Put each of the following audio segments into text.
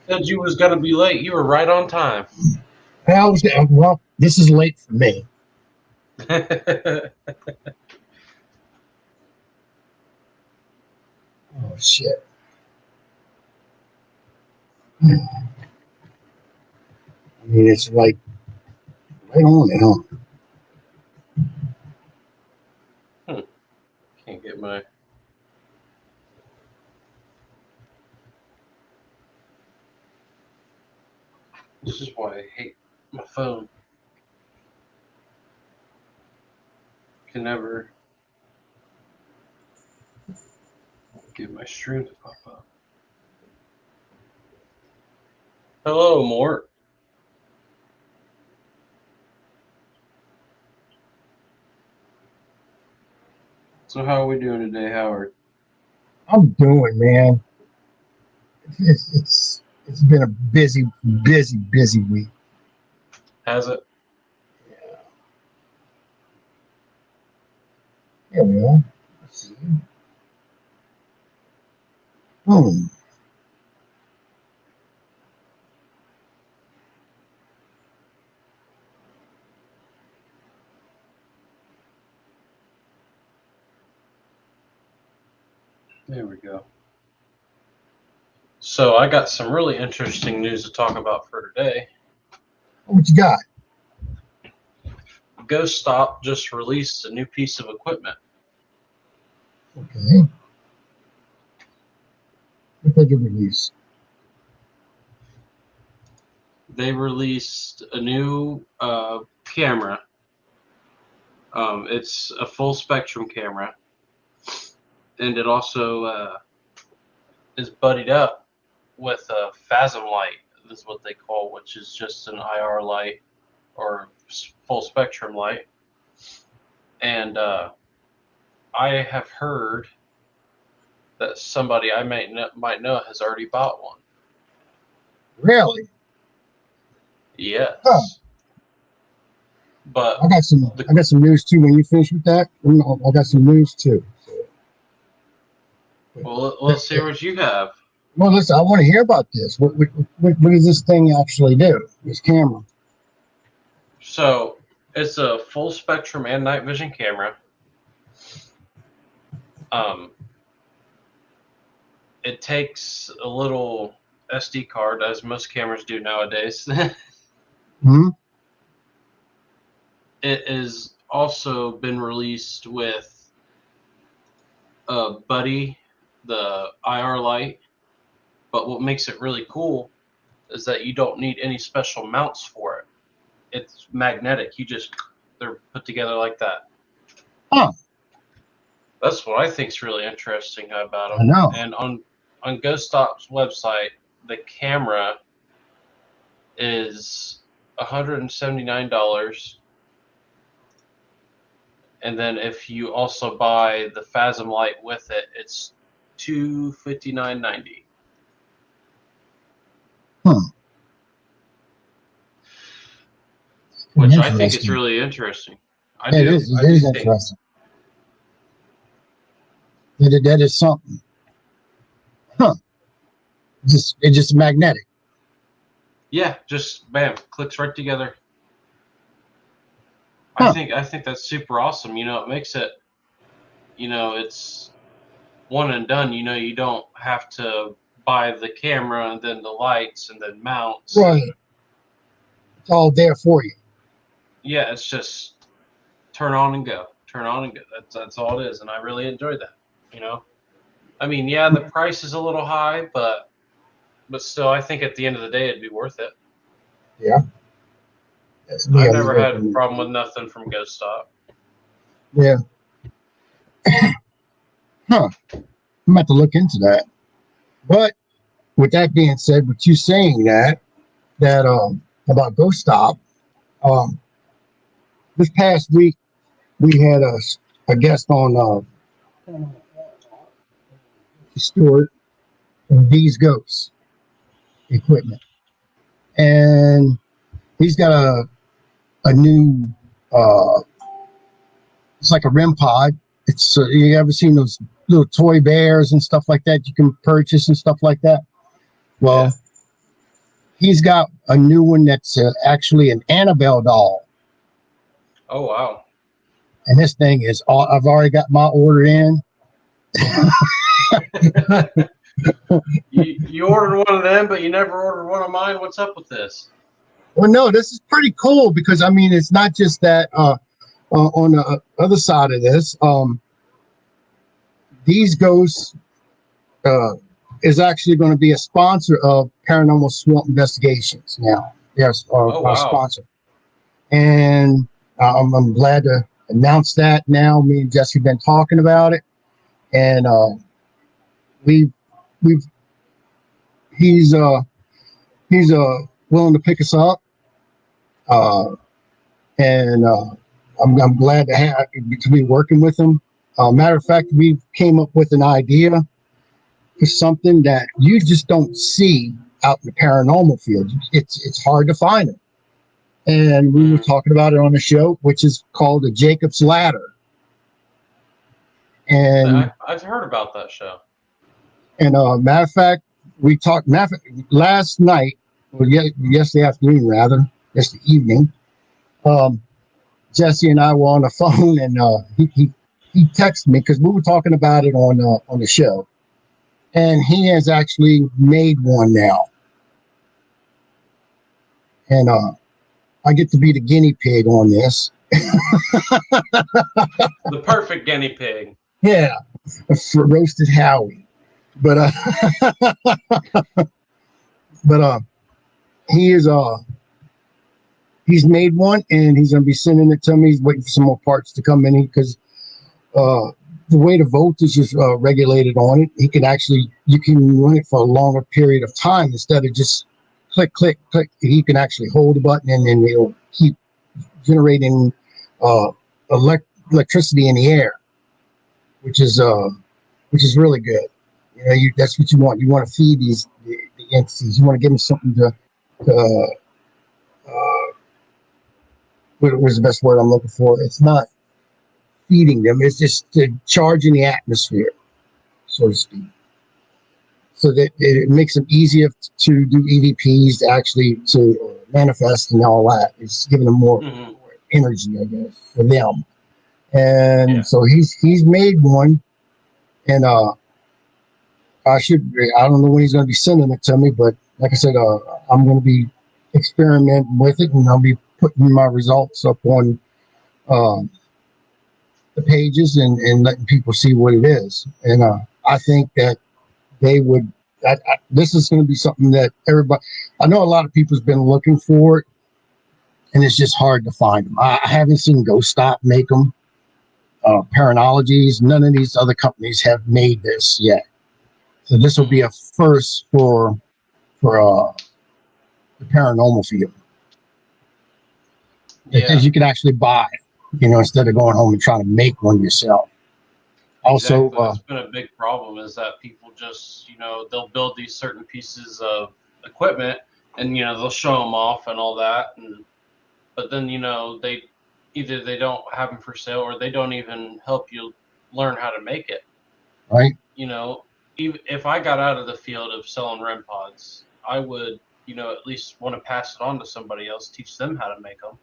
Said you was gonna be late. You were right on time. Well, this is late for me. Oh shit! I mean, it's like right on it, huh? Can't get my. This is why I hate my phone. Can never get my stream to pop up. Hello, Mort. So how are we doing today, Howard? I'm doing, man. It's been a busy week. Has it? Yeah, man. Let's see. Boom. There we go. So I got some really interesting news to talk about for today. What you got? Ghost Stop just released a new piece of equipment. Okay. What they give release? They released a new camera. It's a full spectrum camera, and it also is buddied up with a Phasm light. This is what they call, which is just an IR light or full spectrum light. And I have heard that somebody I might know has already bought one. Really? Yes. Huh. But I got some news too. When you finish with that, I got some news too. well, let's see what you have. Well, listen, I want to hear about this. What does this thing actually do? This camera? So it's a full spectrum and night vision camera. It takes a little SD card, as most cameras do nowadays. Hmm. It has also been released with Buddy, the IR light. But what makes it really cool is that you don't need any special mounts for it. It's magnetic. They're put together like that. Huh. That's what I think is really interesting about them. I know. And on Ghost Stop's website, the camera is $179. And then if you also buy the Phasm light with it, it's $259.90. Which I think is really interesting. It is interesting. That is something. Huh. It's just magnetic. Yeah, just bam, clicks right together. Huh. I think that's super awesome. It makes it, it's one and done. You don't have to buy the camera and then the lights and then mounts. Right. It's all there for you. Yeah, it's just turn on and go. Turn on and go. That's all it is, and I really enjoyed that. I mean, yeah, the price is a little high, but still, I think at the end of the day, it'd be worth it. Yeah. I've never had a problem with nothing from Ghost Stop. Yeah. Huh. I'm about to look into that. But with that being said, with you saying that about Ghost Stop, this past week we had a guest on Stewart of These Ghosts Equipment, and he's got a new it's like a REM pod. It's you ever seen those little toy bears and stuff like that you can purchase and stuff like that? Well, he's got a new one that's actually an Annabelle doll. Oh wow! And this thing is all. I've already got my order in. You ordered one of them, but you never ordered one of mine. What's up with this? Well, no, this is pretty cool because I mean, it's not just that. On the other side of this, These Ghosts is actually going to be a sponsor of Paranormal Swamp Investigations now. Yes, Oh our wow! sponsor. And I'm glad to announce that now. Me and Jesse have been talking about it, and we've he's willing to pick us up, and I'm glad to be working with him. Matter of fact, we came up with an idea for something that you just don't see out in the paranormal field. It's hard to find it. And we were talking about it on the show, which is called the Jacob's Ladder. And I've heard about that show. And matter of fact, we talked last night, or yesterday afternoon rather, yesterday evening. Jesse and I were on the phone, and he texted me because we were talking about it on the show, and he has actually made one now, and I get to be the guinea pig on this. The perfect guinea pig. Yeah, for roasted Howie, but he is he's made one, and he's going to be sending it to me. He's waiting for some more parts to come in because the way the voltage is regulated on it, you can run it for a longer period of time instead of just click, click, click. He can actually hold the button, and then it'll keep generating electricity in the air, which is really good. You know, that's what you want. You want to feed the entities. You want to give them something to what was the best word I'm looking for? It's not feeding them. It's just charging the atmosphere, so to speak. So that it makes them easier to do EVPs, to manifest and all that. It's giving them more energy, I guess, for them. And so he's made one, and I don't know when he's going to be sending it to me, but like I said, I'm going to be experimenting with it, and I'll be putting my results up on the pages and letting people see what it is. And I think that they would. This is going to be something that everybody. I know a lot of people's been looking for it, and it's just hard to find them. I haven't seen Ghost Stop make them. Paranologies, none of these other companies have made this yet. So this will be a first for the paranormal field. Because you can actually buy, instead of going home and trying to make one yourself. Also, exactly. That's been a big problem is that people just, they'll build these certain pieces of equipment and, they'll show them off and all that. But then, they don't have them for sale or they don't even help you learn how to make it. Right. Even if I got out of the field of selling REM pods, I would, at least want to pass it on to somebody else, teach them how to make them,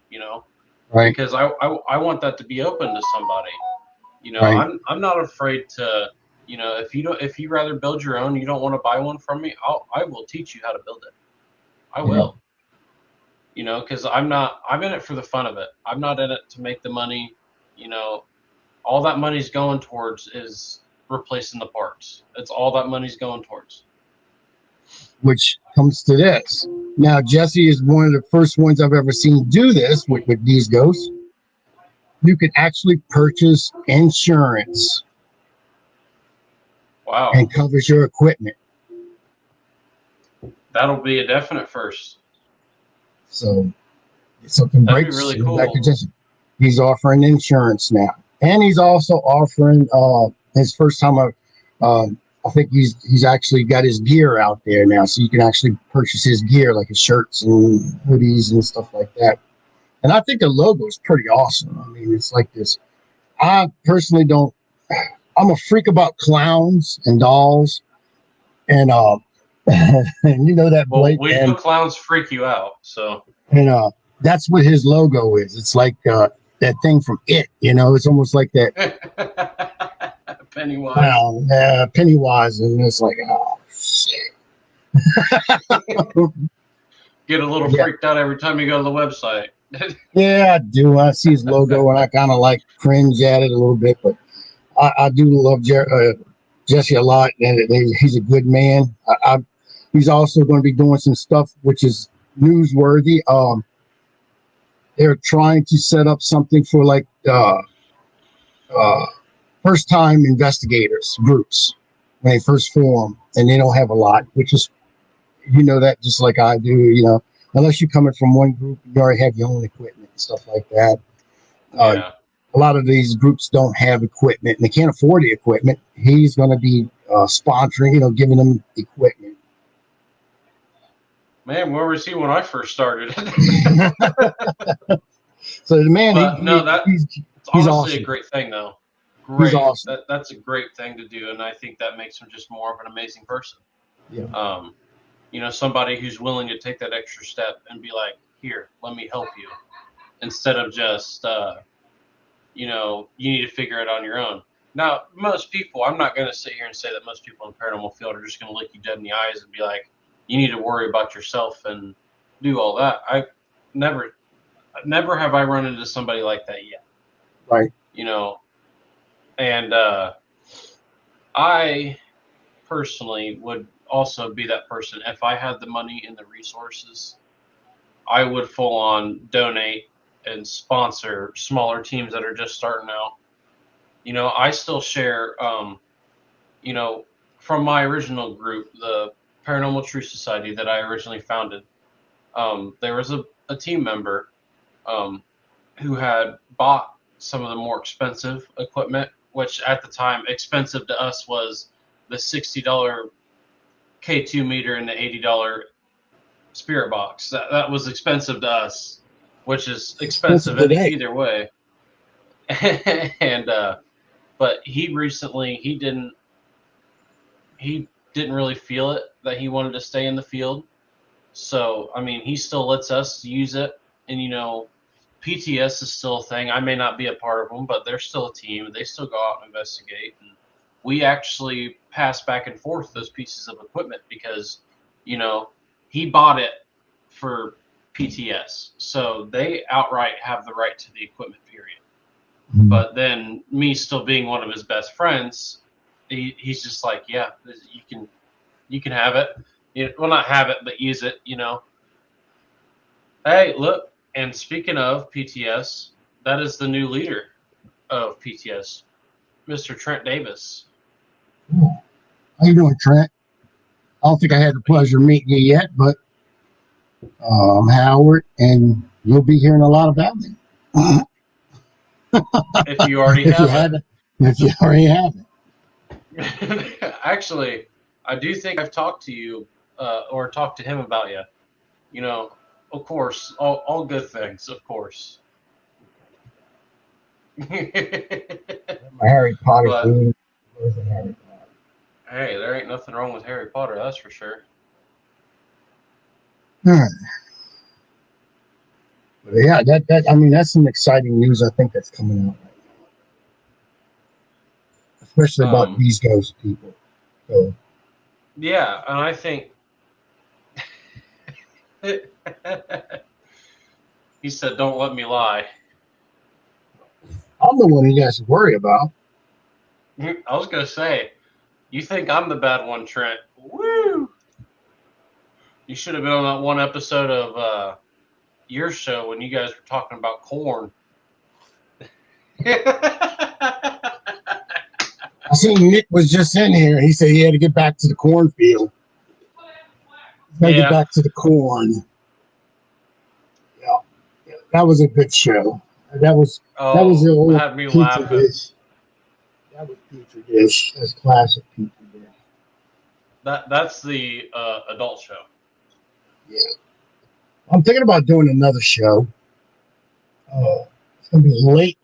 Right. Because I want that to be open to somebody. Right. I'm not afraid to, if you rather build your own, you don't want to buy one from me, I will teach you how to build it. I will. Because I'm in it for the fun of it. I'm not in it to make the money. All that money's going towards is replacing the parts. That's all that money's going towards. Which comes to this. Now, Jesse is one of the first ones I've ever seen do this with these ghosts. You can actually purchase insurance. Wow. And covers your equipment. That'll be a definite first. So if something breaks, really cool. Back to Jesse. He's offering insurance now. And he's also offering his first time I think he's actually got his gear out there now, so you can actually purchase his gear, like his shirts and hoodies and stuff like that. And I think the logo is pretty awesome. I mean, it's like this. I personally I'm a freak about clowns and dolls. And And you know that Well, Blake, we know and clowns freak you out, so. that's what his logo is. It's like that thing from It. It's almost like that Pennywise. Pennywise, and it's like, oh shit. Get a little Yeah. freaked out every time you go to the website. Yeah, I do. I see his logo and I kind of like cringe at it a little bit, but I do love Jesse a lot, and he's a good man. He's also going to be doing some stuff which is newsworthy. They're trying to set up something for like first time investigators groups when they first form, and they don't have a lot, which is that just like I do. Unless you're coming from one group, you already have your own equipment and stuff like that. Yeah. A lot of these groups don't have equipment and they can't afford the equipment. He's going to be sponsoring, giving them equipment. Man, where was he when I first started? So the man, it's honestly awesome. A great thing, though. Great. He's awesome. That's a great thing to do, and I think that makes him just more of an amazing person. Yeah. Somebody who's willing to take that extra step and be like, here, let me help you, instead of just, you need to figure it on your own. Now, most people, I'm not going to sit here and say that most people in the paranormal field are just going to look you dead in the eyes and be like, you need to worry about yourself and do all that. Never have I run into somebody like that yet. Right. And I personally would also be that person. If I had the money and the resources, I would full on donate and sponsor smaller teams that are just starting out. I still share, from my original group, the Paranormal Truth Society that I originally founded. There was a team member who had bought some of the more expensive equipment, which at the time, expensive to us was the $60 K2 meter and the $80 spirit box. That was expensive to us, which is expensive either way. And but he recently he didn't really feel it that he wanted to stay in the field. So I mean, he still lets us use it, and PTS is still a thing. I may not be a part of them, but they're still a team. They still go out and investigate. And we actually pass back and forth those pieces of equipment because, he bought it for PTS. So they outright have the right to the equipment, period. Mm-hmm. But then me still being one of his best friends, he's just like, yeah, you can have it. Well, not have it, but use it, Hey, look. And speaking of PTS, that is the new leader of PTS, Mr. Trent Davis. How you doing, Trent? I don't think I had the pleasure of meeting you yet, but I'm Howard, and you'll be hearing a lot about me. If you already haven't. If you already haven't. Actually, I do think I've talked to you or talked to him about you. Of course, all good things, of course. My Harry Potter thing. Hey, there ain't nothing wrong with Harry Potter, that's for sure. But yeah, that's some exciting news. I think that's coming out right now, especially about these ghost people. So. Yeah, and I think. He said, "Don't let me lie." I'm the one you guys worry about. I was gonna say, you think I'm the bad one, Trent? Woo! You should have been on that one episode of your show when you guys were talking about corn. I seen Nick was just in here. He said he had to get back to the cornfield. Get back to the corn. Yeah, that was a good show. That was the old had me laughing. Dish. That was Petri Dish. That's classic Petri Dish. That's the adult show. Yeah, I'm thinking about doing another show. It's gonna be late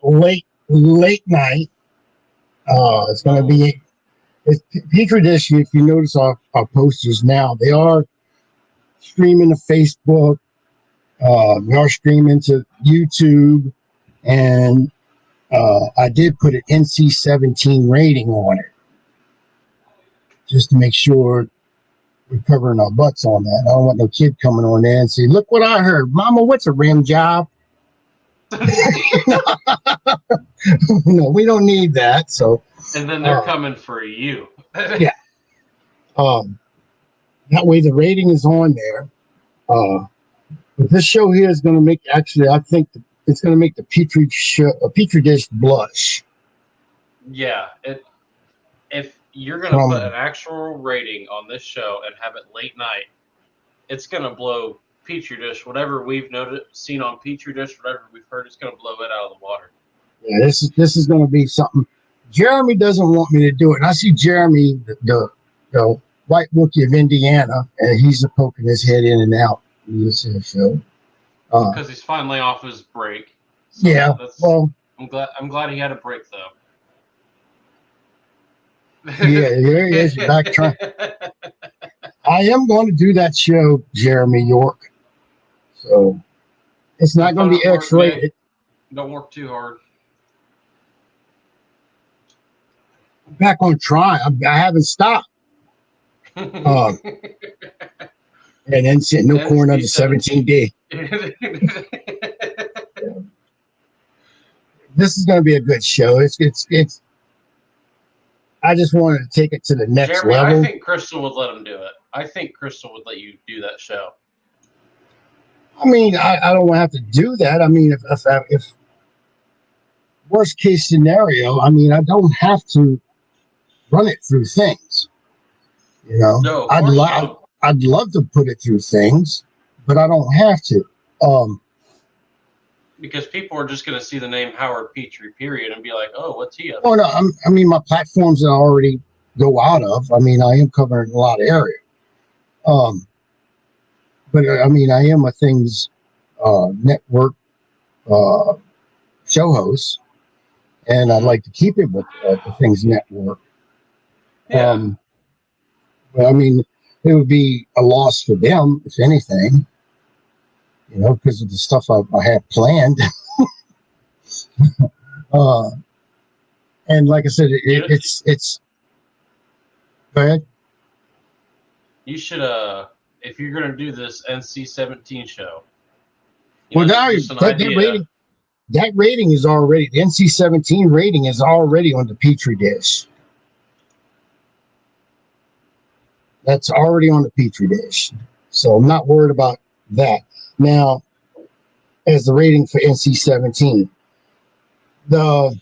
night. It's gonna be It's Petri Dish. If you notice our posters now, they are streaming to Facebook. We are streaming to YouTube, and I did put an NC-17 rating on it just to make sure we're covering our butts on that. I don't want no kid coming on there and say, "Look what I heard, Mama. What's a rim job?" No, we don't need that. So, and then they're coming for you. Yeah. That way the rating is on there. But this show here is going to make, actually, I think it's going to make the Petri Dish blush. Yeah. If you're going to put an actual rating on this show and have it late night, it's going to blow Petri Dish, whatever we've seen on Petri Dish, whatever we've heard, it's going to blow it out of the water. Yeah, this is going to be something. Jeremy doesn't want me to do it. And I see Jeremy, the White Wookiee of Indiana, and he's poking his head in and out in this show. Because he's finally off his break. So yeah, well, I'm glad he had a break though. Yeah, there he is. Back trying. I am going to do that show, Jeremy York. So it's not going to be X-rated. Don't work too hard. I'm back on try. I haven't stopped. And then sitting no corn under 17D. This is going to be a good show. It's. I just wanted to take it to the next Jeremy, level. I think Crystal would let him do it. I think Crystal would let you do that show. I mean, I don't have to do that. I mean, if worst case scenario, I mean, I don't have to run it through things. You know, no, I'd love to put it through things, but I don't have to. Because people are just going to see the name Howard Petrie, period, and be like, "Oh, what's he up?" Oh no, I mean, my platforms that I already go out of. I mean, I am covering a lot of area. But I mean, I am a Things Network show host, and I'd like to keep it with the Things Network. Yeah. But I mean, it would be a loss for them, if anything, you know, because of the stuff I have planned. And like I said, it's. Go ahead. You should, if you're going to do this NC-17 show. Well, now that rating is already, the NC-17 rating is already on the Petri Dish. That's already on the Petri Dish. So I'm not worried about that. Now, as the rating for NC-17, the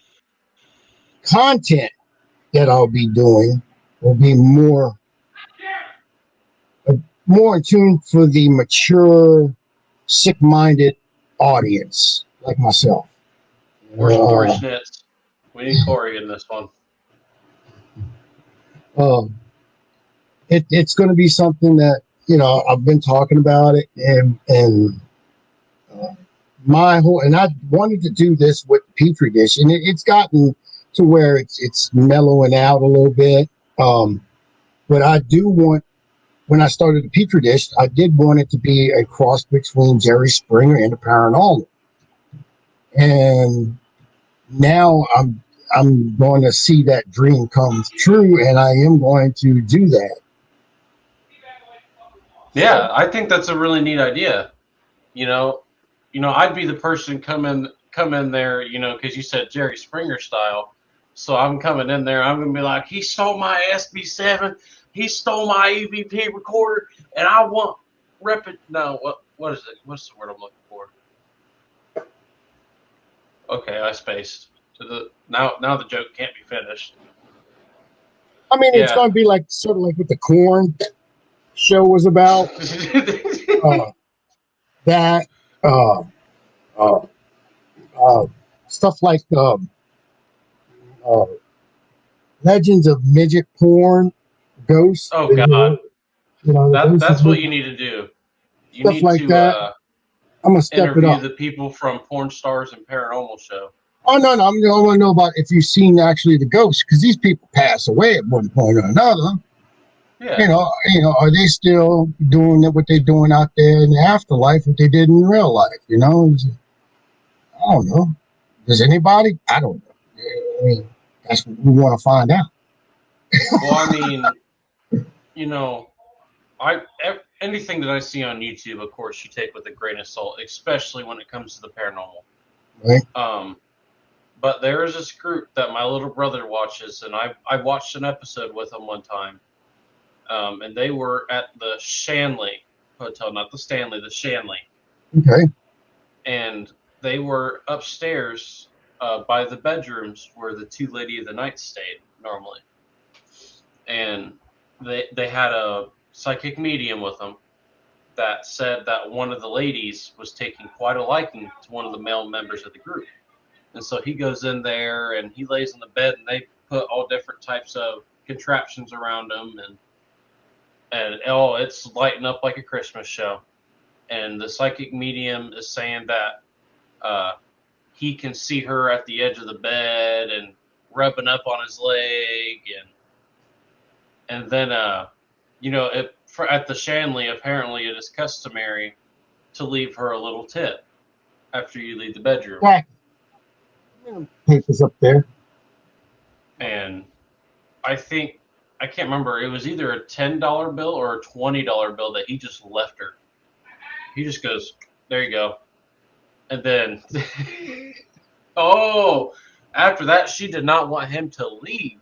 content that I'll be doing will be more in tune for the mature, sick-minded audience like myself. Where's Corey Schnitz? We need Corey in this one. It's going to be something that, you know, I've been talking about it, and my whole, and I wanted to do this with Petri Dish, and it's gotten to where it's mellowing out a little bit. But I do want, when I started the Petri Dish, I did want it to be a cross between Jerry Springer and the paranormal. And now I'm going to see that dream come true, and I am going to do that. Yeah, I think that's a really neat idea. You know, I'd be the person come in there, you know, because you said Jerry Springer style. So I'm coming in there. I'm gonna be like, he stole my SB7, he stole my EVP recorder, and I want No, what is it? What's the word I'm looking for? Okay, I spaced. Now the joke can't be finished. I mean, it's going to be like sort of like what the Corn show was about. Stuff like Legends of Midget Porn, Ghosts. Oh God, you know, that's what you need to do. You need like to that. I'm gonna step it interview up. the people from Porn Stars and Paranormal Show. Oh no, no, I want to know about if you've seen actually the ghosts, because these people pass away at one point or another. Yeah. Are they still doing what they're doing out there in the afterlife, what they did in real life? I don't know. Does anybody? I don't know. I mean, that's what we want to find out. Well, I mean, anything that I see on YouTube, of course, you take with a grain of salt, especially when it comes to the paranormal. Right? But there is this group that my little brother watches, and I watched an episode with them one time, and they were at the Shanley Hotel, not the Stanley, the Shanley, Okay. and they were upstairs by the bedrooms where the two lady of the night stayed normally, and they had a psychic medium with them that said that one of the ladies was taking quite a liking to one of the male members of the group. And so he goes in there and he lays in the bed, and they put all different types of contraptions around him, and it's lighting up like a Christmas show. And the psychic medium is saying that he can see her at the edge of the bed and rubbing up on his leg, and then at the Shanley, apparently it is customary to leave her a little tip after you leave the bedroom. Right. Papers up there. And I can't remember, it was either a $10 bill or a $20 bill that he just left her. He just goes, there you go. And then, after that, she did not want him to leave.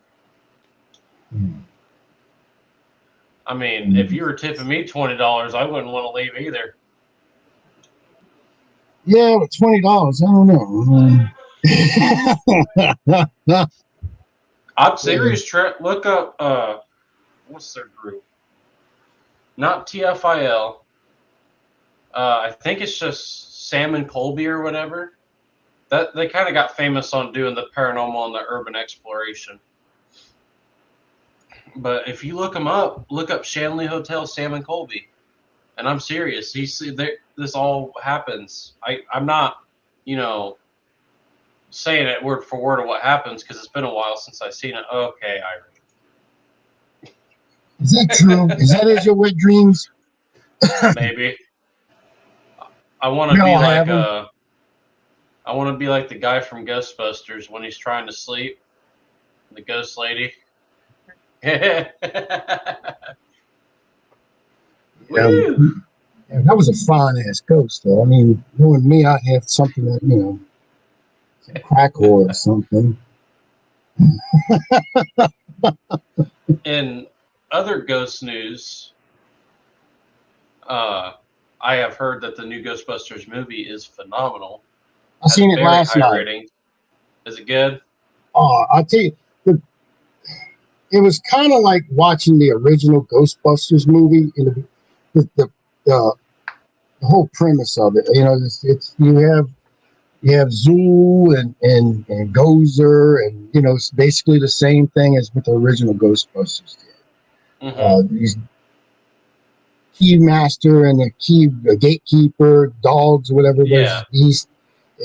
I mean, if you were tipping me $20, I wouldn't want to leave either. Yeah, but $20, I don't know. I'm serious, Trent. Look up, what's their group? Not TFIL. I think it's just Sam and Colby or whatever. That they kind of got famous on doing the paranormal and the urban exploration. But if you look them up, look up Shanley Hotel, Sam and Colby, and I'm serious. This all happens. I'm not, saying it word for word of what happens because it's been a while since I've seen it. Okay, Irish. Is that true? Is that your wet dreams? Maybe. I want to be like I want to be like the guy from Ghostbusters when he's trying to sleep, the ghost lady. Yeah, that was a fine ass ghost, though. I mean, knowing me, I have something that crack or something. In other ghost news, I have heard that the new Ghostbusters movie is phenomenal. I seen it last night. Ratings. Is it good? Oh, I'll tell you, it was kind of like watching the original Ghostbusters movie. The whole premise of it, it's you have Zool and Gozer, and it's basically the same thing as what the original Ghostbusters did. Mm-hmm. These Keymaster and a gatekeeper, dogs, whatever it was.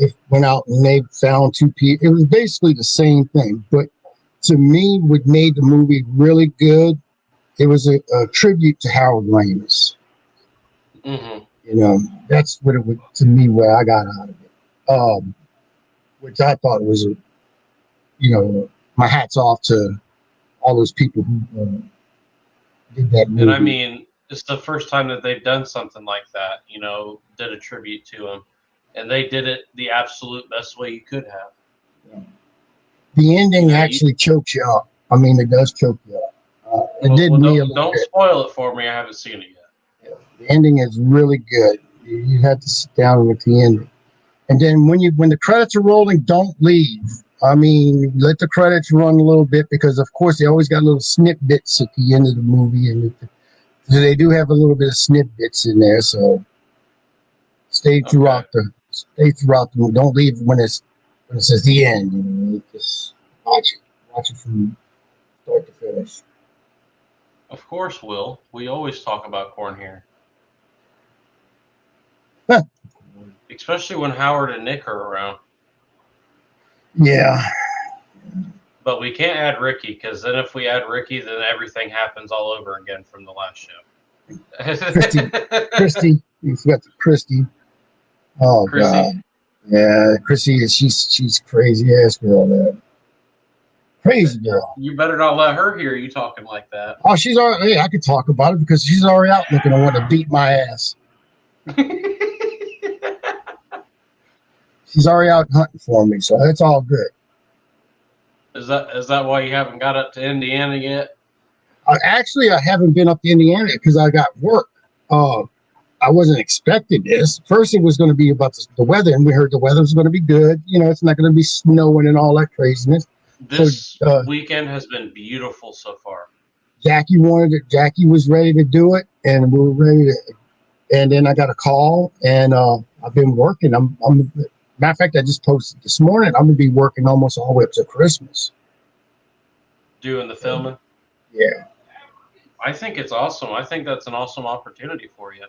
They went out and they found two people. It was basically the same thing, but to me, what made the movie really good, it was a tribute to Harold Ramis. Mm-hmm. That's what it was to me, where I got out of it. Which I thought was, my hat's off to all those people who did that movie. And I mean, it's the first time that they've done something like that, did a tribute to him. And they did it the absolute best way you could have. Yeah. The ending actually chokes you up. I mean, it does choke you up. Don't spoil it for me. I haven't seen it yet. Yeah. The ending is really good. You had to sit down with the ending. And then when the credits are rolling, don't leave. I mean, let the credits run a little bit, because of course they always got little snippets at the end of the movie, and they do have a little bit of snippets in there. So stay throughout the. Don't leave when it says the end. Just watch it from start to finish. Of course, Will. We always talk about corn here. Especially when Howard and Nick are around. Yeah. But we can't add Ricky, because then if we add Ricky, then everything happens all over again from the last show. Christy. You forgot the Christy. Oh Chrissy? God. Yeah, Chrissy. She's crazy ass girl. Man. Crazy girl. You better not let her hear you talking like that. Oh, she's already. Hey, I could talk about it because she's already out looking to want to beat my ass. She's already out hunting for me, so that's all good. Is that why you haven't got up to Indiana yet? Actually, I haven't been up to Indiana because I got work. I wasn't expecting this. First, it was going to be about the weather, and we heard the weather was going to be good. You know, it's not going to be snowing and all that craziness. This weekend has been beautiful so far. Jackie wanted it. Jackie was ready to do it, and we were ready to. And then I got a call, and I've been working. Matter of fact, I just posted this morning. I'm gonna be working almost all the way up to Christmas. Doing the filming? Yeah. I think it's awesome. I think that's an awesome opportunity for you.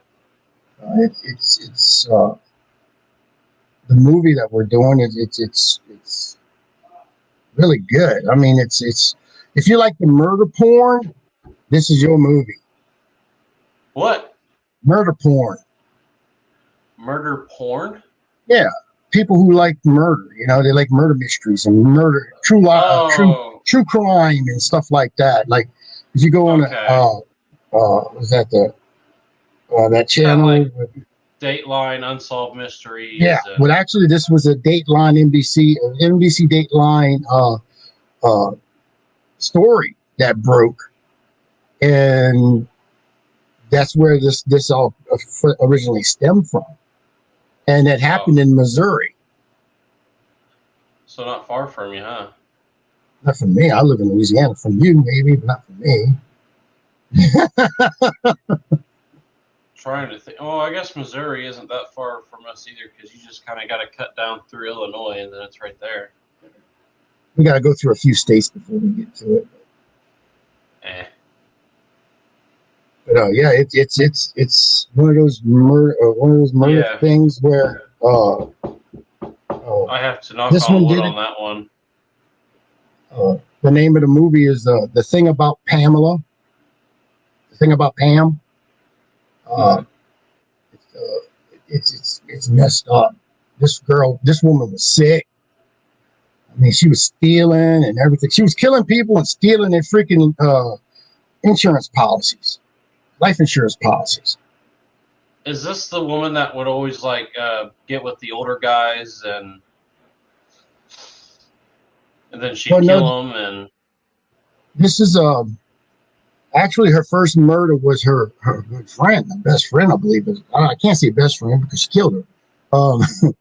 It's the movie that we're doing. It's really good. I mean, it's if you like the murder porn, this is your movie. What? Murder porn. Murder porn? Yeah. People who like murder, you know, they like murder mysteries and murder, true crime and stuff like that. Like if you go on was that that channel? Like Dateline Unsolved Mysteries. Yeah. Well, actually, this was a Dateline NBC Dateline story that broke, and that's where this all originally stemmed from. And it happened in Missouri. So not far from you, huh? Not from me. I live in Louisiana. From you, maybe, but not from me. Trying to think. Oh, I guess Missouri isn't that far from us either, because you just kind of got to cut down through Illinois, and then it's right there. We got to go through a few states before we get to it. But yeah, it's one of those murder things where I have to knock on wood on that one. The name of the movie is The Thing About Pamela. The Thing About Pam. It's messed up. This woman was sick. I mean, she was stealing and everything. She was killing people and stealing their freaking insurance policies. Life insurance policies. Is this the woman that would always like get with the older guys and then she'd kill them? And this is actually her first murder was her good friend, her best friend, I believe. I can't say best friend because she killed her. It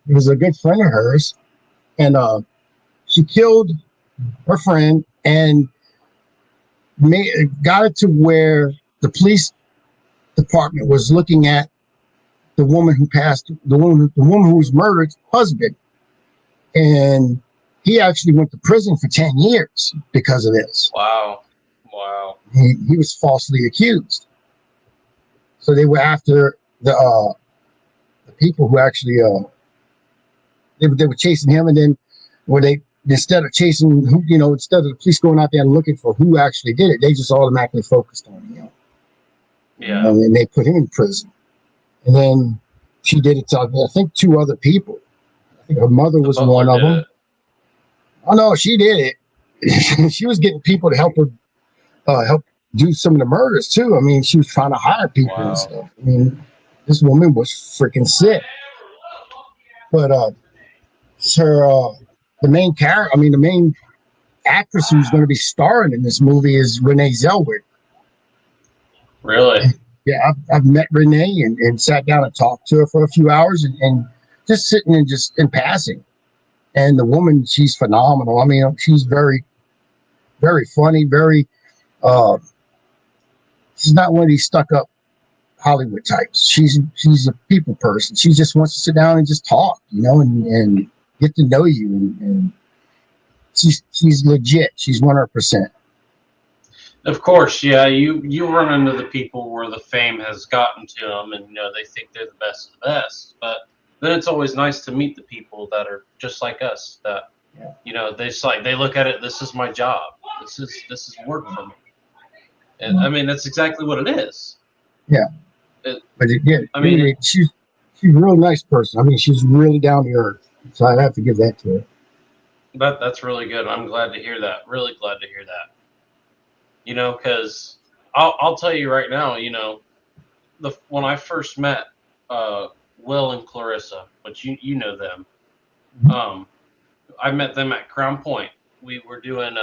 was a good friend of hers, and she killed her friend and got it to where the police department was looking at the woman who was murdered husband, and he actually went to prison for 10 years because of this. Wow. He was falsely accused. So they were after the people who actually they were chasing him, and then instead of chasing instead of the police going out there and looking for who actually did it, they just automatically focused on him. Yeah. And they put him in prison. And then she did it to, I think, 2 other people. I think her mother was one of them. Oh no, she did it. She was getting people to help her help do some of the murders too. I mean, she was trying to hire people and stuff. I mean, this woman was freaking sick. But the main character, the main actress who's going to be starring in this movie is Renee Zellweger. Really? Yeah, I've met Renee and sat down and talked to her for a few hours and just sitting and just in passing. And the woman, she's phenomenal. I mean, she's very, very funny, very, she's not one of these stuck up Hollywood types. She's a people person. She just wants to sit down and just talk, and get to know you. And she's legit. She's 100%. Of course, yeah. You run into the people where the fame has gotten to them, and they think they're the best of the best. But then it's always nice to meet the people that are just like us. That they just like they look at it. This is my job. This is work for me. And I mean, that's exactly what it is. Yeah. She's a real nice person. I mean, she's really down to earth. So I have to give that to her. That's really good. I'm glad to hear that. Really glad to hear that. Because I'll tell you right now, when I first met Will and Clarissa, but you know them, I met them at Crown Point. We were doing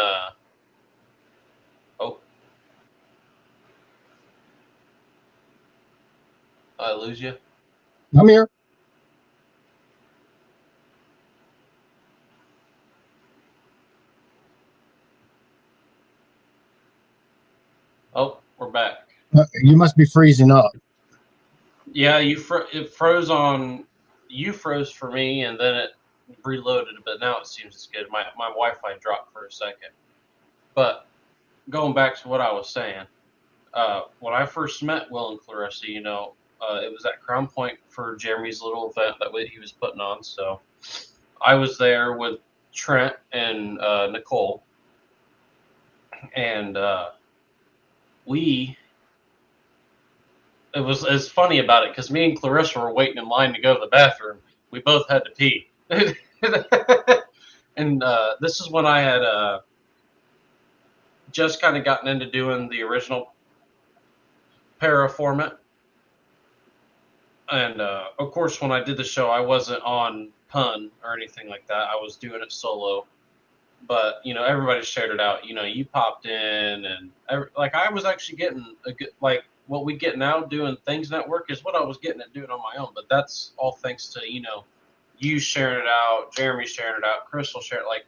I lose you? I'm here. Oh, we're back. You must be freezing up. Yeah, it froze on. You froze for me, and then it reloaded, but now it seems it's good. My Wi-Fi dropped for a second. But going back to what I was saying, when I first met Will and Clarissa, it was at Crown Point for Jeremy's little event that he was putting on. So I was there with Trent and Nicole, and it was funny about it because me and Clarissa were waiting in line to go to the bathroom. We both had to pee. And this is when I had just kind of gotten into doing the original para format. And of course, when I did the show, I wasn't on Pun or anything like that. I was doing it solo. But everybody shared it out. You popped in, and I was actually getting a good what we get now doing Things Network is what I was getting at doing on my own. But that's all thanks to you sharing it out, Jeremy sharing it out, Crystal sharing it,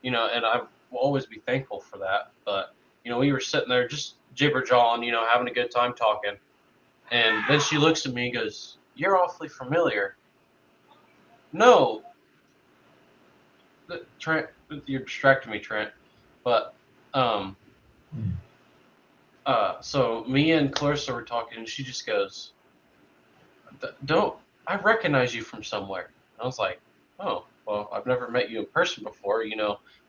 and I will always be thankful for that. But we were sitting there just jibber jawing, having a good time talking, and then she looks at me and goes, "You're awfully familiar." No, Trent, you're distracting me, Trent. But so me and Clarissa were talking, and she just goes, I recognize you from somewhere. And I was like, oh, well, I've never met you in person before.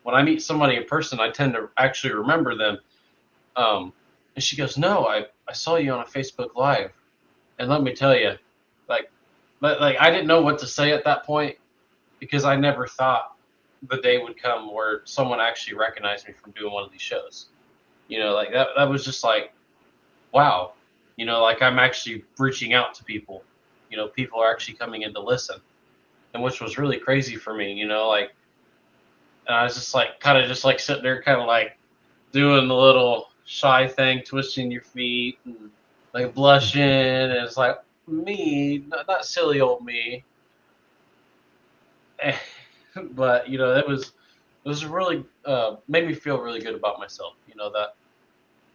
When I meet somebody in person, I tend to actually remember them. And she goes, no, I saw you on a Facebook Live. And let me tell you, like I didn't know what to say at that point because I never thought the day would come where someone actually recognized me from doing one of these shows. That was just like, wow, I'm actually reaching out to people. People are actually coming in to listen, and which was really crazy for me. And I was just kind of sitting there, kind of doing the little shy thing, twisting your feet and blushing, and it's like me, not silly old me. But it was really made me feel really good about myself.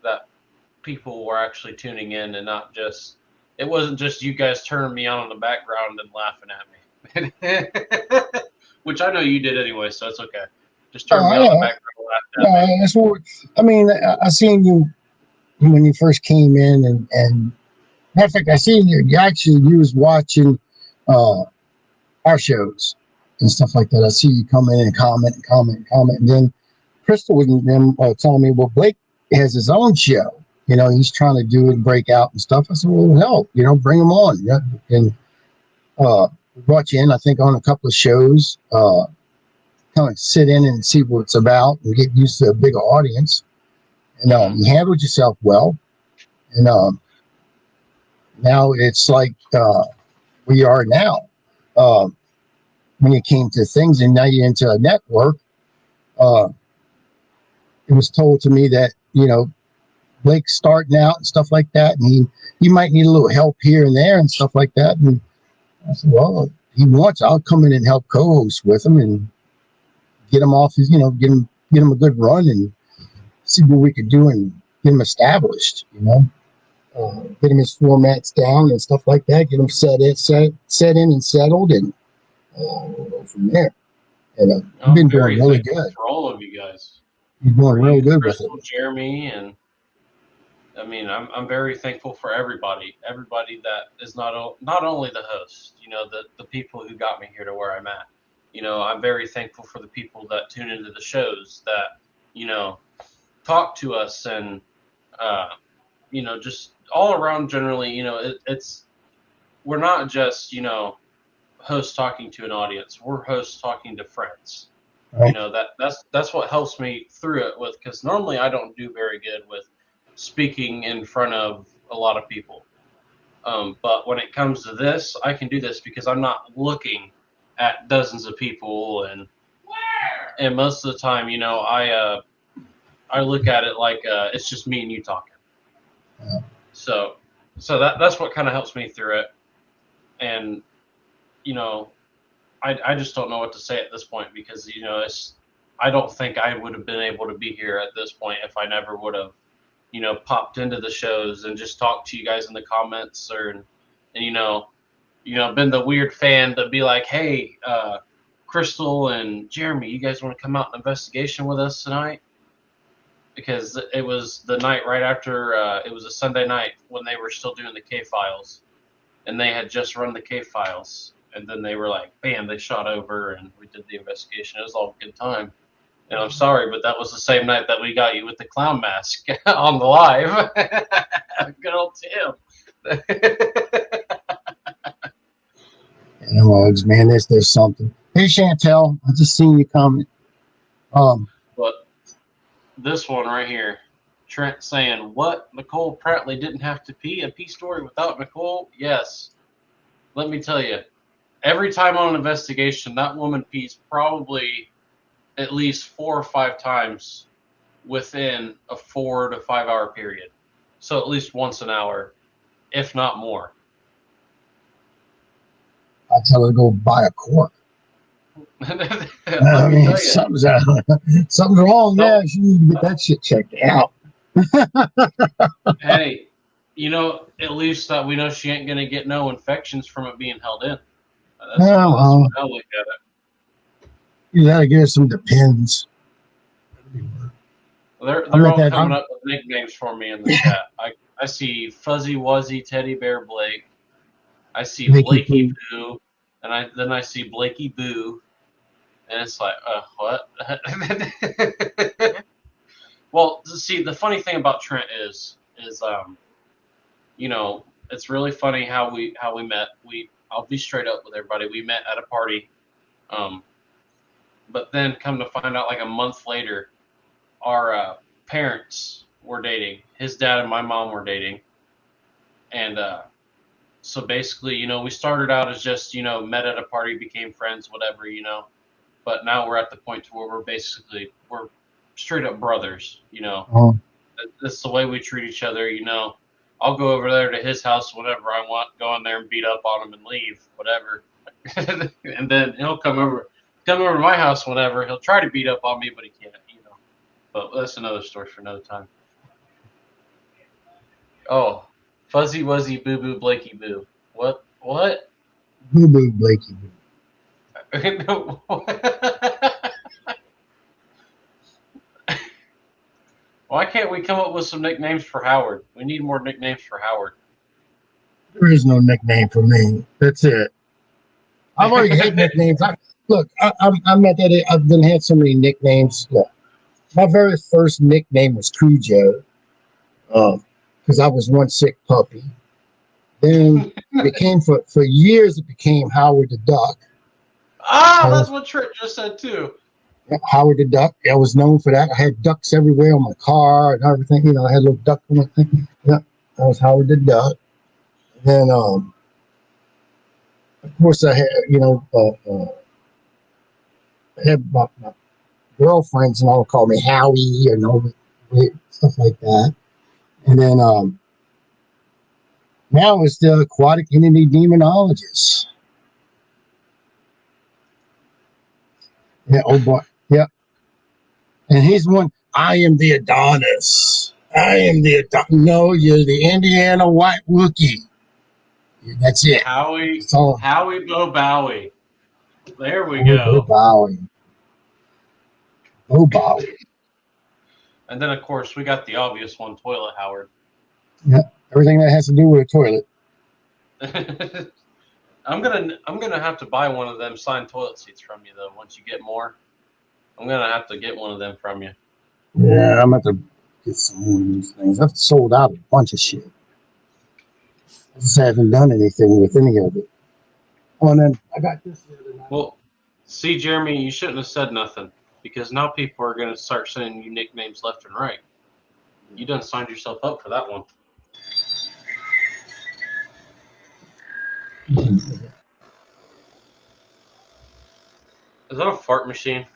That people were actually tuning in and not just it wasn't just you guys turning me on in the background and laughing at me, which I know you did anyway, so it's okay. Just turn me on in the background and laugh at me. That's what I mean. I seen you when you first came in, and matter of fact, I seen you. You was watching our shows and stuff like that. I see you come in and comment, and then Crystal was them telling me, well, Blake has his own show. He's trying to do it, break out and stuff. I said, well, hell, bring him on. Yeah. And brought you in, I think, on a couple of shows, kind of sit in and see what it's about and get used to a bigger audience. And you handled yourself well. And now it's like we are now. When it came to things, and now you're into a network, it was told to me that, Blake's starting out and stuff like that, and he might need a little help here and there and stuff like that. And I said, well, if he wants, I'll come in and help co-host with him and get him off his, get him a good run and see what we could do and get him established, get him his formats down and stuff like that, get him set in and settled, and we'll go from there. And you've been doing really good for all of you guys. You're doing really good with it. Jeremy I mean, I'm very thankful for everybody that is not only the host, the people who got me here to where I'm at. I'm very thankful for the people that tune into the shows that, talk to us and, just all around generally, it's, we're not just, hosts talking to an audience. We're hosts talking to friends. Right. That's what helps me through it with, because normally I don't do very good with speaking in front of a lot of people. But when it comes to this, I can do this because I'm not looking at dozens of people, and most of the time, I look at it like it's just me and you talking. Yeah. So that's what kind of helps me through it, and I just don't know what to say at this point because I don't think I would have been able to be here at this point if I never would have popped into the shows and just talked to you guys in the comments and been the weird fan to be like, hey, Crystal and Jeremy, you guys want to come out an investigation with us tonight? Because it was the night right after, it was a Sunday night when they were still doing the K-Files, and they had just run the K-Files, and then they were like, bam, they shot over, and we did the investigation. It was all a good time. And I'm sorry, but that was the same night that we got you with the clown mask on the live. Good old Tim. Analogs, man, there's something. Hey, Chantel, I just seen you comment. But this one right here, Trent saying, what? Nicole Prattley didn't have to pee? A pee story without Nicole? Yes. Let me tell you, every time on an investigation, that woman pees probably at least 4 or 5 times within a 4 to 5 hour period. So at least once an hour, if not more. I tell her to go buy a cork. I mean, something's wrong there. She needs to get that shit checked out. Hey, at least that we know she ain't going to get no infections from it being held in. That's what I look at it. You gotta give us some Depends. They're all coming up with nicknames for me in the chat. I see Fuzzy Wuzzy Teddy Bear Blake. I see Blakey Boo, and then I see Blakey Boo, and it's like, what? Well, see, the funny thing about Trent is it's really funny how we met. I'll be straight up with everybody. We met at a party, but then come to find out like a month later, our parents were dating. His dad and my mom were dating, and so basically, we started out as just met at a party, became friends, whatever, but now we're at the point to where we're straight up brothers. That's the way we treat each other. I'll go over there to his house whenever I want, go in there and beat up on him and leave, whatever. And then he'll come over to my house whenever. He'll try to beat up on me, but he can't, But that's another story for another time. Oh, Fuzzy Wuzzy Boo Boo Blakey Boo. What? Boo Boo Blakey Boo. Why can't we come up with some nicknames for Howard? We need more nicknames for Howard. There is no nickname for me. That's it. I've already had nicknames. I'm at that. I've been had so many nicknames. Look, my very first nickname was Cujo, because I was one sick puppy. Then it became for years. It became Howard the Duck. That's what Trent just said too. Howard the Duck. I was known for that. I had ducks everywhere on my car and everything. I had a little duck on my thing. Yeah, that was Howard the Duck. Then, of course, I had I had my girlfriends and all call me Howie and all stuff like that. And then now it's the Aquatic Entity Demonologist. Yeah, oh boy. Yeah. And he's one, I am the Adonis. No, you're the Indiana White Wookiee. Yeah, that's it. Howie Bo Bowie. There we go. Bo Bowie. And then, of course, we got the obvious one, Toilet Howard. Yeah, everything that has to do with a toilet. I'm gonna have to buy one of them signed toilet seats from you though. Once you get more, I'm gonna have to get one of them from you. Yeah, I'm about to get some more of these things. I've sold out a bunch of shit. I just haven't done anything with any of it. Oh, and then I got this the other night. Well, see, Jeremy, you shouldn't have said nothing because now people are gonna start sending you nicknames left and right. You done signed yourself up for that one. Is that a fart machine?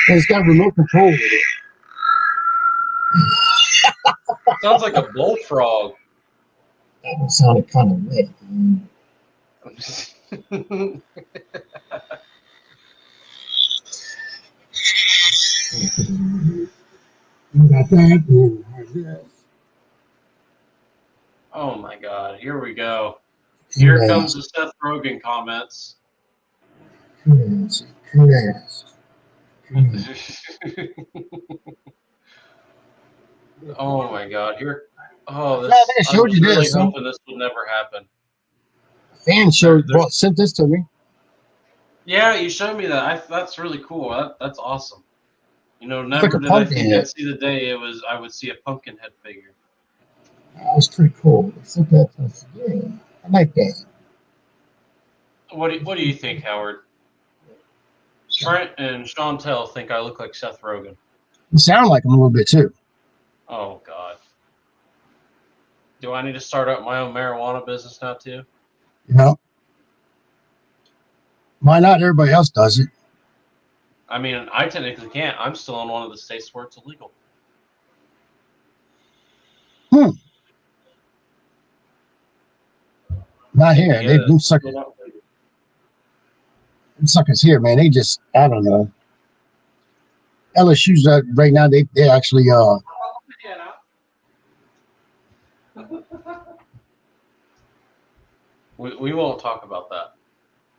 It's got remote control with it. Sounds like a bullfrog. That one sounded kind of wet. I got that. Oh my God! Here we go. Here comes the Seth Rogen comments. Oh my God! Here. Oh, this. I think I I showed was you really this. Huh? hoping this would never happen. Fan sent this to me. Yeah, you showed me that. That's really cool. That's awesome. You know, It's never like a did I pumpkin think head. I'd see the day I would see a pumpkin head figure. That was pretty cool. I sent that to us. Yeah, I like that. What do you think, Howard? Trent and Chantel think I look like Seth Rogen. You sound like him a little bit too. Oh God. Do I need to start up my own marijuana business now too? You know, why not? Everybody else does it. I mean, I technically can't. I'm still in one of the states where it's illegal. Not here. Them suckers here, man. They just, I don't know. LSU's right now. They actually We won't talk about that.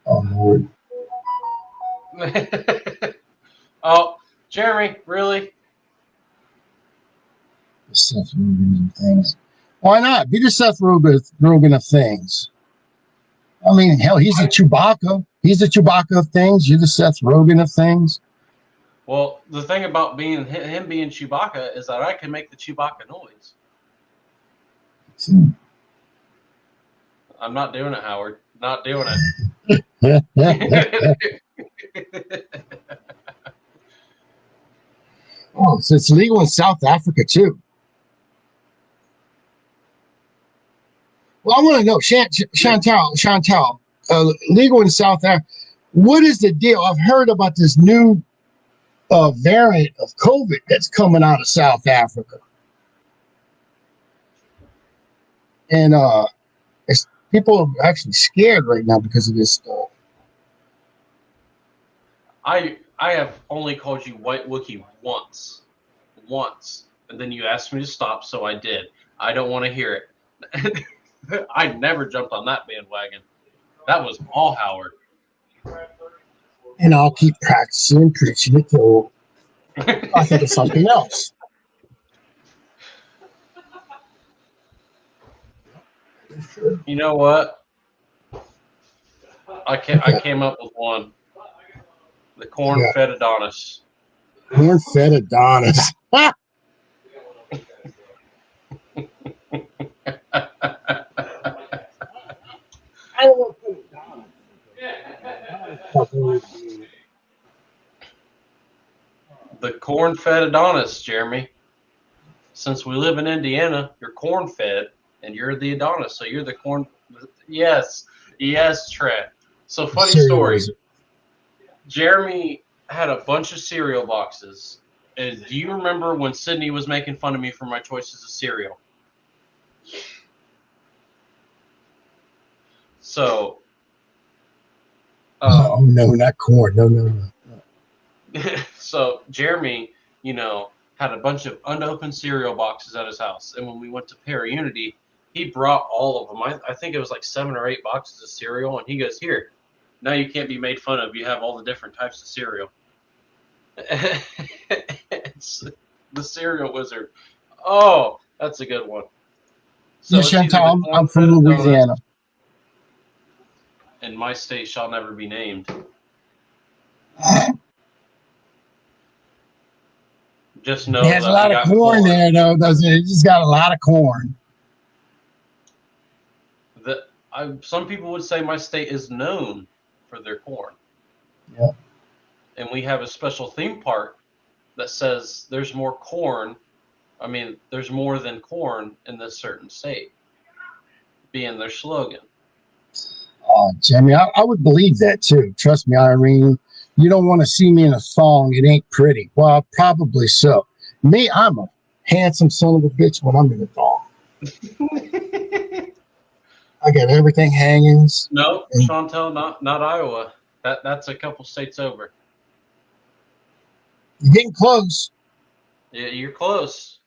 Oh Lord. Oh, Jeremy, really? The Seth Rogen of things. Why not? Be the Seth Rogen of things. I mean, hell, he's the Chewbacca. He's the Chewbacca of things. You're the Seth Rogen of things. Well, the thing about him being Chewbacca is that I can make the Chewbacca noise. I'm not doing it, Howard. Not doing it. Oh, so it's legal in South Africa too. Well, I want to know, Chantal, legal in South Africa. What is the deal? I've heard about this new variant of COVID that's coming out of South Africa, and people are actually scared right now because of this stuff. I have only called you White Wookiee once, and then you asked me to stop, so I did. I don't want to hear it. I never jumped on that bandwagon. That was all Howard. And I'll keep practicing and preaching it till I think of something else. You know what? I came up with one. The corn-fed Adonis. Corn-fed Adonis. The corn-fed Adonis, Jeremy. Since we live in Indiana, you're corn-fed, and you're the Adonis, so you're the corn. Yes, Trent. So funny story. Jeremy had a bunch of cereal boxes. And do you remember when Sydney was making fun of me for my choices of cereal? So. No, not corn. No. So Jeremy, had a bunch of unopened cereal boxes at his house. And when we went to Para-Unity, he brought all of them. I think it was like 7 or 8 boxes of cereal. And he goes, here, Now you can't be made fun of. You have all the different types of cereal. It's the cereal wizard. Oh, that's a good one. So Yeah, it's either the Chantal, I'm from corn-fed donut, Louisiana. and my state shall never be named. Just It know has a that we lot of got corn corn. there, though, doesn't it? It just got a lot of corn. Some people would say my state is known for their corn. Yeah. And we have a special theme park that says there's more corn. I mean, there's more than corn in this certain state, being their slogan. Oh, Jimmy, I would believe that too. Trust me, Irene. You don't want to see me in a thong. It ain't pretty. Well, probably so. Me, I'm a handsome son of a bitch when I'm in a thong. I got everything hangings. No, Chantel, not Iowa. That's a couple states over. You're getting close. Yeah, you're close.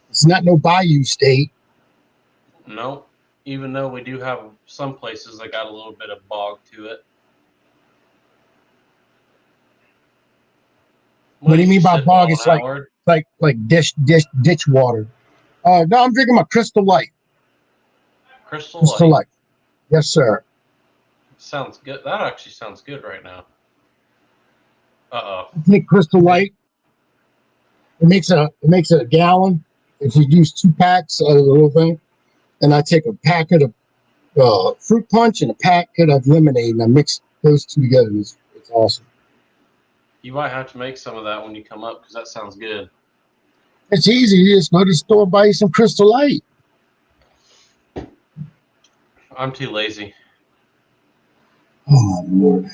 It's not no bayou state. No, even though we do have some places that got a little bit of bog to it. What do you mean by sipping bog? on, It's Howard? like ditch water. No, I'm drinking my Crystal Light. Crystal Crystal Light. Light. Yes, sir. Sounds good. That actually sounds good right now. I take Crystal Light. It makes a gallon. If you use 2 packs of the little thing, and I take a packet of fruit punch and a packet of lemonade, and I mix those two together. It's awesome. You might have to make some of that when you come up because that sounds good. It's easy. You just go to the store, buy you some Crystal Light. I'm too lazy. Oh my Lord.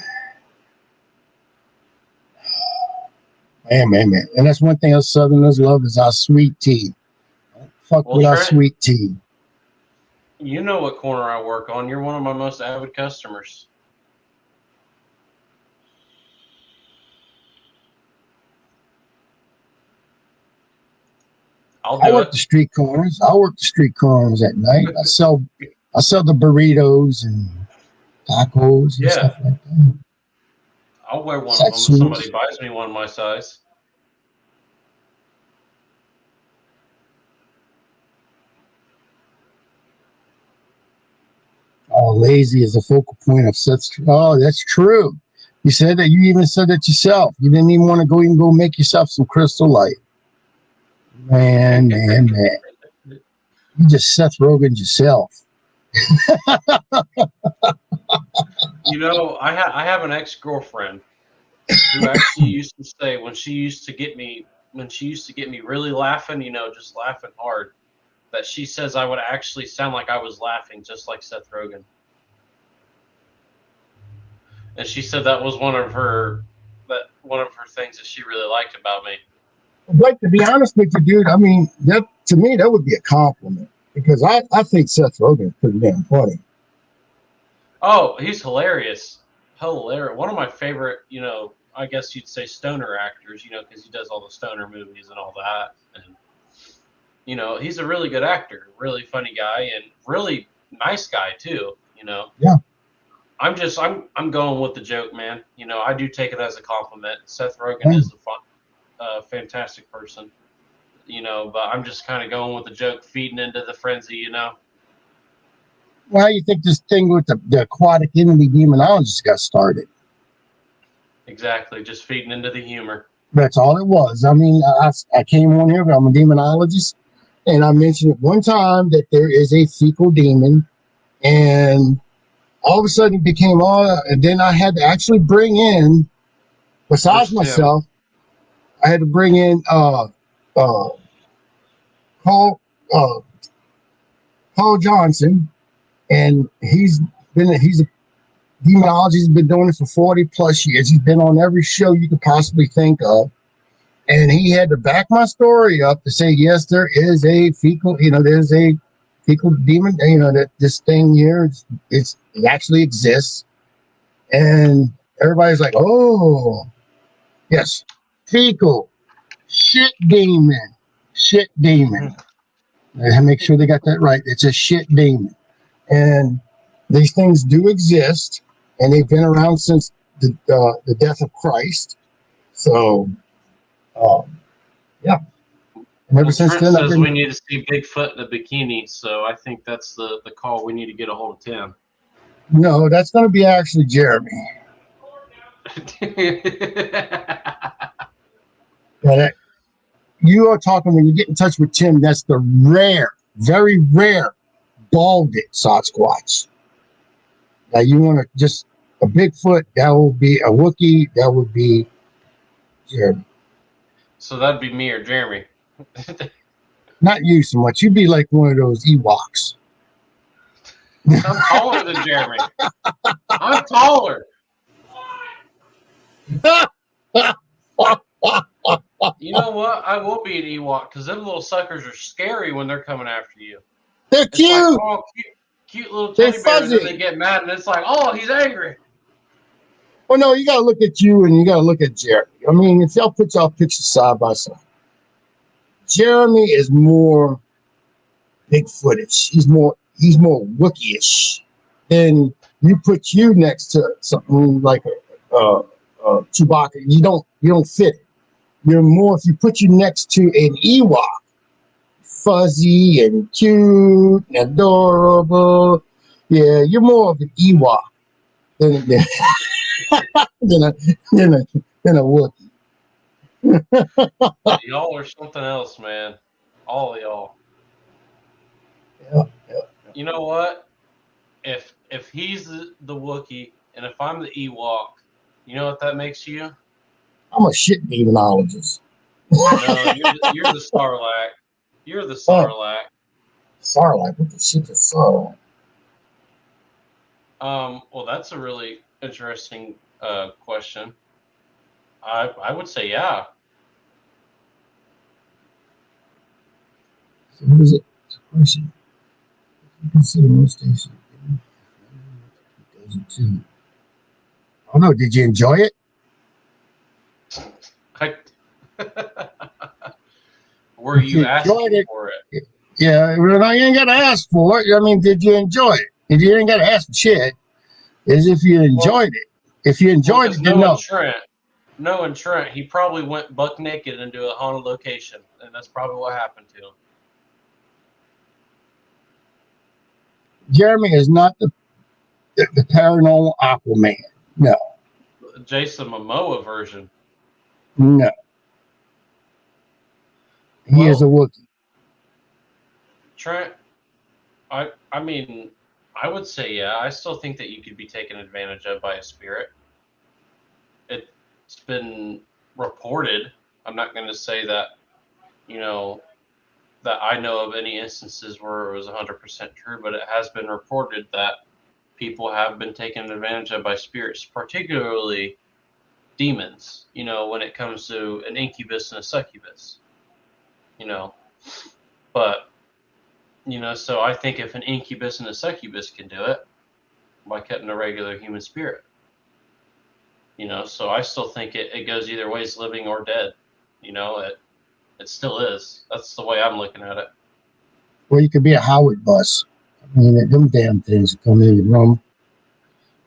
Man. And that's one thing us Southerners love is our sweet tea. Fuck with our sweet tea. You know what corner I work on. You're one of my most avid customers. I work the street corners. I work the street corners at night. I sell the burritos and tacos and stuff like that. I'll wear one of them if somebody buys me one my size. Oh, lazy is a focal point of such. Oh, that's true. You said that. You even said that yourself. You didn't even want to go make yourself some Crystal Light. Man. You just Seth Rogen yourself. You know, I have an ex-girlfriend who actually used to say when she used to get me really laughing, you know, just laughing hard, that she says I would actually sound like I was laughing just like Seth Rogen. And she said that was one of her things that she really liked about me. But to be honest with you, dude, I mean, that to me that would be a compliment because I think Seth Rogen is pretty damn funny. Oh, he's hilarious. Hilarious. One of my favorite, you know, I guess you'd say stoner actors, you know, because he does all the stoner movies and all that. And, you know, he's a really good actor, really funny guy, and really nice guy, too, you know. Yeah. I'm going with the joke, man. You know, I do take it as a compliment. Seth Rogen is a fantastic person, you know, but I'm just kind of going with the joke, feeding into the frenzy, you know. Well, how do you think this thing with the aquatic entity demonologist got started? Exactly, just feeding into the humor. That's all it was. I mean, I came on here, I'm a demonologist, and I mentioned at one time that there is a fecal demon, and all of a sudden it became and then I had to actually bring in, besides myself, I had to bring in Paul Johnson, and he's a demonologist. He's been doing it for 40 plus years. He's been on every show you could possibly think of, and he had to back my story up to say yes, there is a fecal, there's a fecal demon, that this thing here it actually exists, and everybody's like, oh yes, fecal shit demon. They make sure they got that right. It's a shit demon. And these things do exist, and they've been around since the death of Christ. So, yeah. And ever since Trent then, I've says been. we need to see Bigfoot in a bikini, so I think that's the call. We need to get a hold of Tim. No, that's going to be actually Jeremy. But you are talking when you get in touch with Tim. That's the rare, very rare, balded Sasquatch. Now you want to just a Bigfoot? That will be a Wookiee. That would be Jeremy. So that'd be me or Jeremy. Not you so much. You'd be like one of those Ewoks. I'm taller than Jeremy. I'm taller. You know what? I will be an Ewok because them little suckers are scary when they're coming after you. They're It's cute. like, oh, cute little teddy They're bears, and fuzzy. they get mad, and it's like, oh, he's angry. Well, no, you got to look at you and you got to look at Jeremy. I mean, if y'all put y'all pictures side by side, Jeremy is more Bigfootish. He's more Wookiee-ish. Then you put you next to something like a Chewbacca. You don't fit it. You're more if you put you next to an Ewok, fuzzy and cute and adorable. Yeah, you're more of an Ewok than than a Wookiee. Y'all are something else, man. All of y'all. Yeah. You know what? If he's the Wookiee and if I'm the Ewok, you know what that makes you? I'm a shit demonologist. No, you're the Sarlacc. You're the Sarlacc. Sarlacc? What the shit is Sarlacc? Well, that's a really interesting question. I would say yeah. So what is it? It's a question. You consider most stations. Oh no! Did you enjoy it? Were you asking for it? Yeah, well, you ain't got to ask for it. I mean, did you enjoy it? If you ain't got to ask for shit, is if you enjoyed it. If you enjoyed it, then no. Knowing Trent, he probably went buck naked into a haunted location, and that's probably what happened to him. Jeremy is not the paranormal Aquaman. No. Jason Momoa version. No. He is a Wookiee. Trent, I mean, I would say yeah. I still think that you could be taken advantage of by a spirit. It's been reported. I'm not going to say that, that I know of any instances where it was 100% true, but it has been reported that people have been taken advantage of by spirits, particularly demons, when it comes to an incubus and a succubus, but, so I think if an incubus and a succubus can do it, why couldn't a regular human spirit? So I still think it goes either ways, living or dead. It still is. That's the way I'm looking at it. Well, you could be a Howard bus. I mean, them damn things come in the room.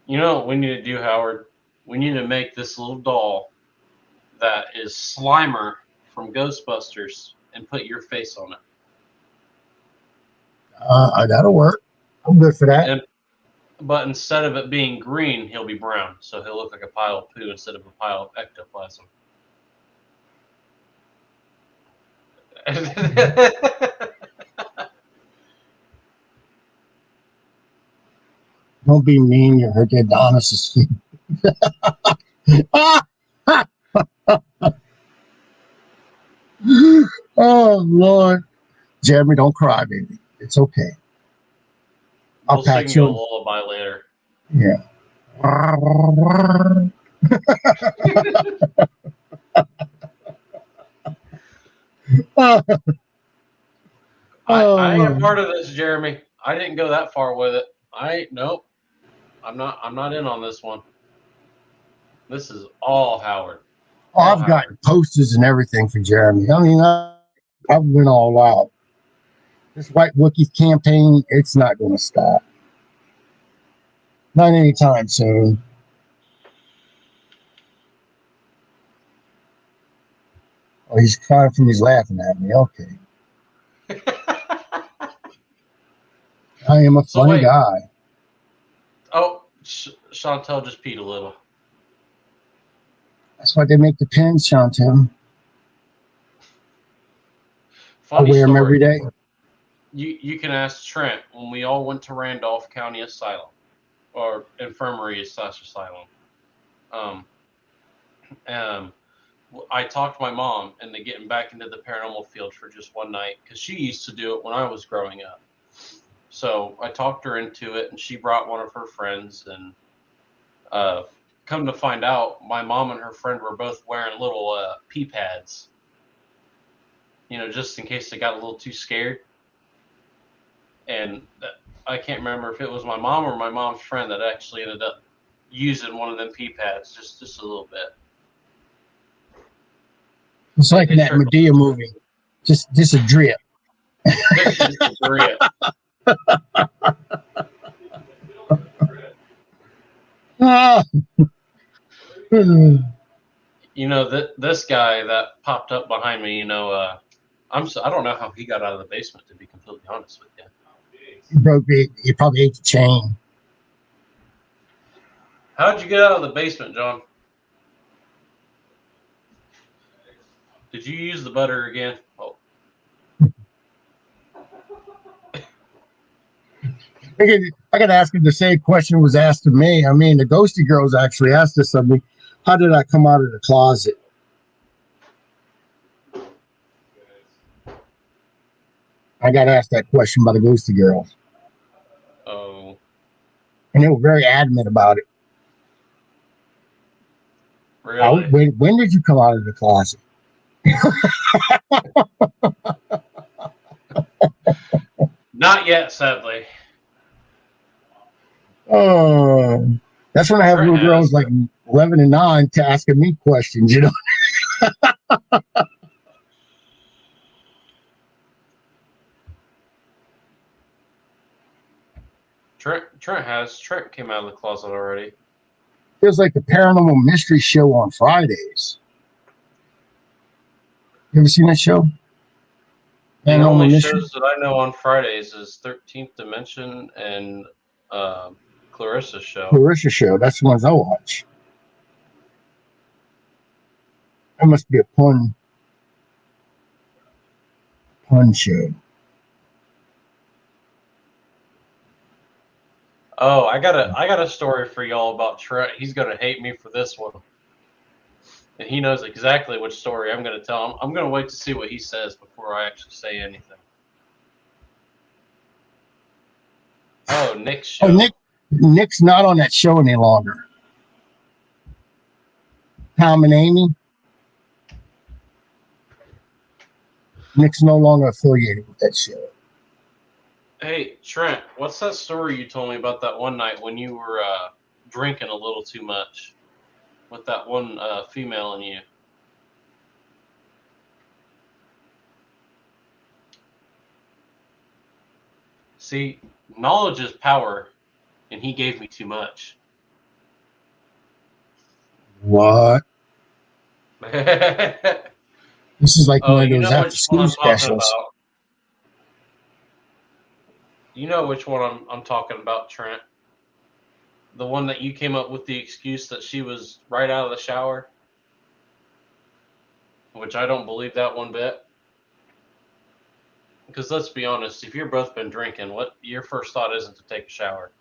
You know what we need to do, Howard? We need to make this little doll that is Slimer from Ghostbusters and put your face on it. That'll work. I'm good for that. But instead of it being green, he'll be brown. So he'll look like a pile of poo instead of a pile of ectoplasm. Don't be mean. You hurt the Adonis's feet. Oh, Lord. Jeremy, don't cry, baby. It's okay. We'll sing you a lullaby later. Yeah. I am part of this, Jeremy. I didn't go that far with it. Nope. I'm not in on this one. This is all Howard. I've got posters and everything for Jeremy. I mean, I've went all out. This White Wookiee campaign, it's not going to stop. Not anytime soon. Oh, he's crying from he's laughing at me. Okay. I am a funny guy. Oh, Chantel just peed a little. That's why they make the pins, Chantel. Funny I wear them story. every day. You can ask Trent when we all went to Randolph County Asylum or Infirmary / Asylum. I talked my mom into getting back into the paranormal field for just one night because she used to do it when I was growing up. So I talked her into it, and she brought one of her friends. And come to find out, my mom and her friend were both wearing little pee pads, just in case they got a little too scared. And I can't remember if it was my mom or my mom's friend that actually ended up using one of them pee pads just a little bit. It's like in that Medea movie. Just a drip. Just a drip. This guy that popped up behind me, I don't know how he got out of the basement, to be completely honest with you. He probably ate the chain. How'd you get out of the basement, John? Did you use the butter again? Oh. I got to ask him the same question was asked to me. I mean, the Ghosty Girls actually asked us something. How did I come out of the closet? I got asked that question by the Ghosty Girls. Oh. And they were very adamant about it. Really? When did you come out of the closet? Not yet, sadly. That's when I have little girls like 11 and 9 to asking me questions, Trent came out of the closet already. Feels like the Paranormal Mystery Show on Fridays. You ever seen that show? The only shows that I know on Fridays is 13th Dimension and Clarissa's show. Clarissa's show. That's the ones I watch. That must be a pun show. Oh, I got a story for y'all about Trent. He's gonna hate me for this one, and he knows exactly which story I'm gonna tell him. I'm gonna wait to see what he says before I actually say anything. Oh, Nick's show. Oh, Nick's not on that show any longer. Tom and Amy. Nick's no longer affiliated with that show. Hey, Trent, what's that story you told me about that one night when you were drinking a little too much with that one female in you? See, knowledge is power, and he gave me too much. What? This is like one of those after school specials. You know which one I'm talking about, Trent? The one that you came up with the excuse that she was right out of the shower? Which I don't believe that one bit. Because let's be honest, if you've both been drinking, what your first thought isn't to take a shower.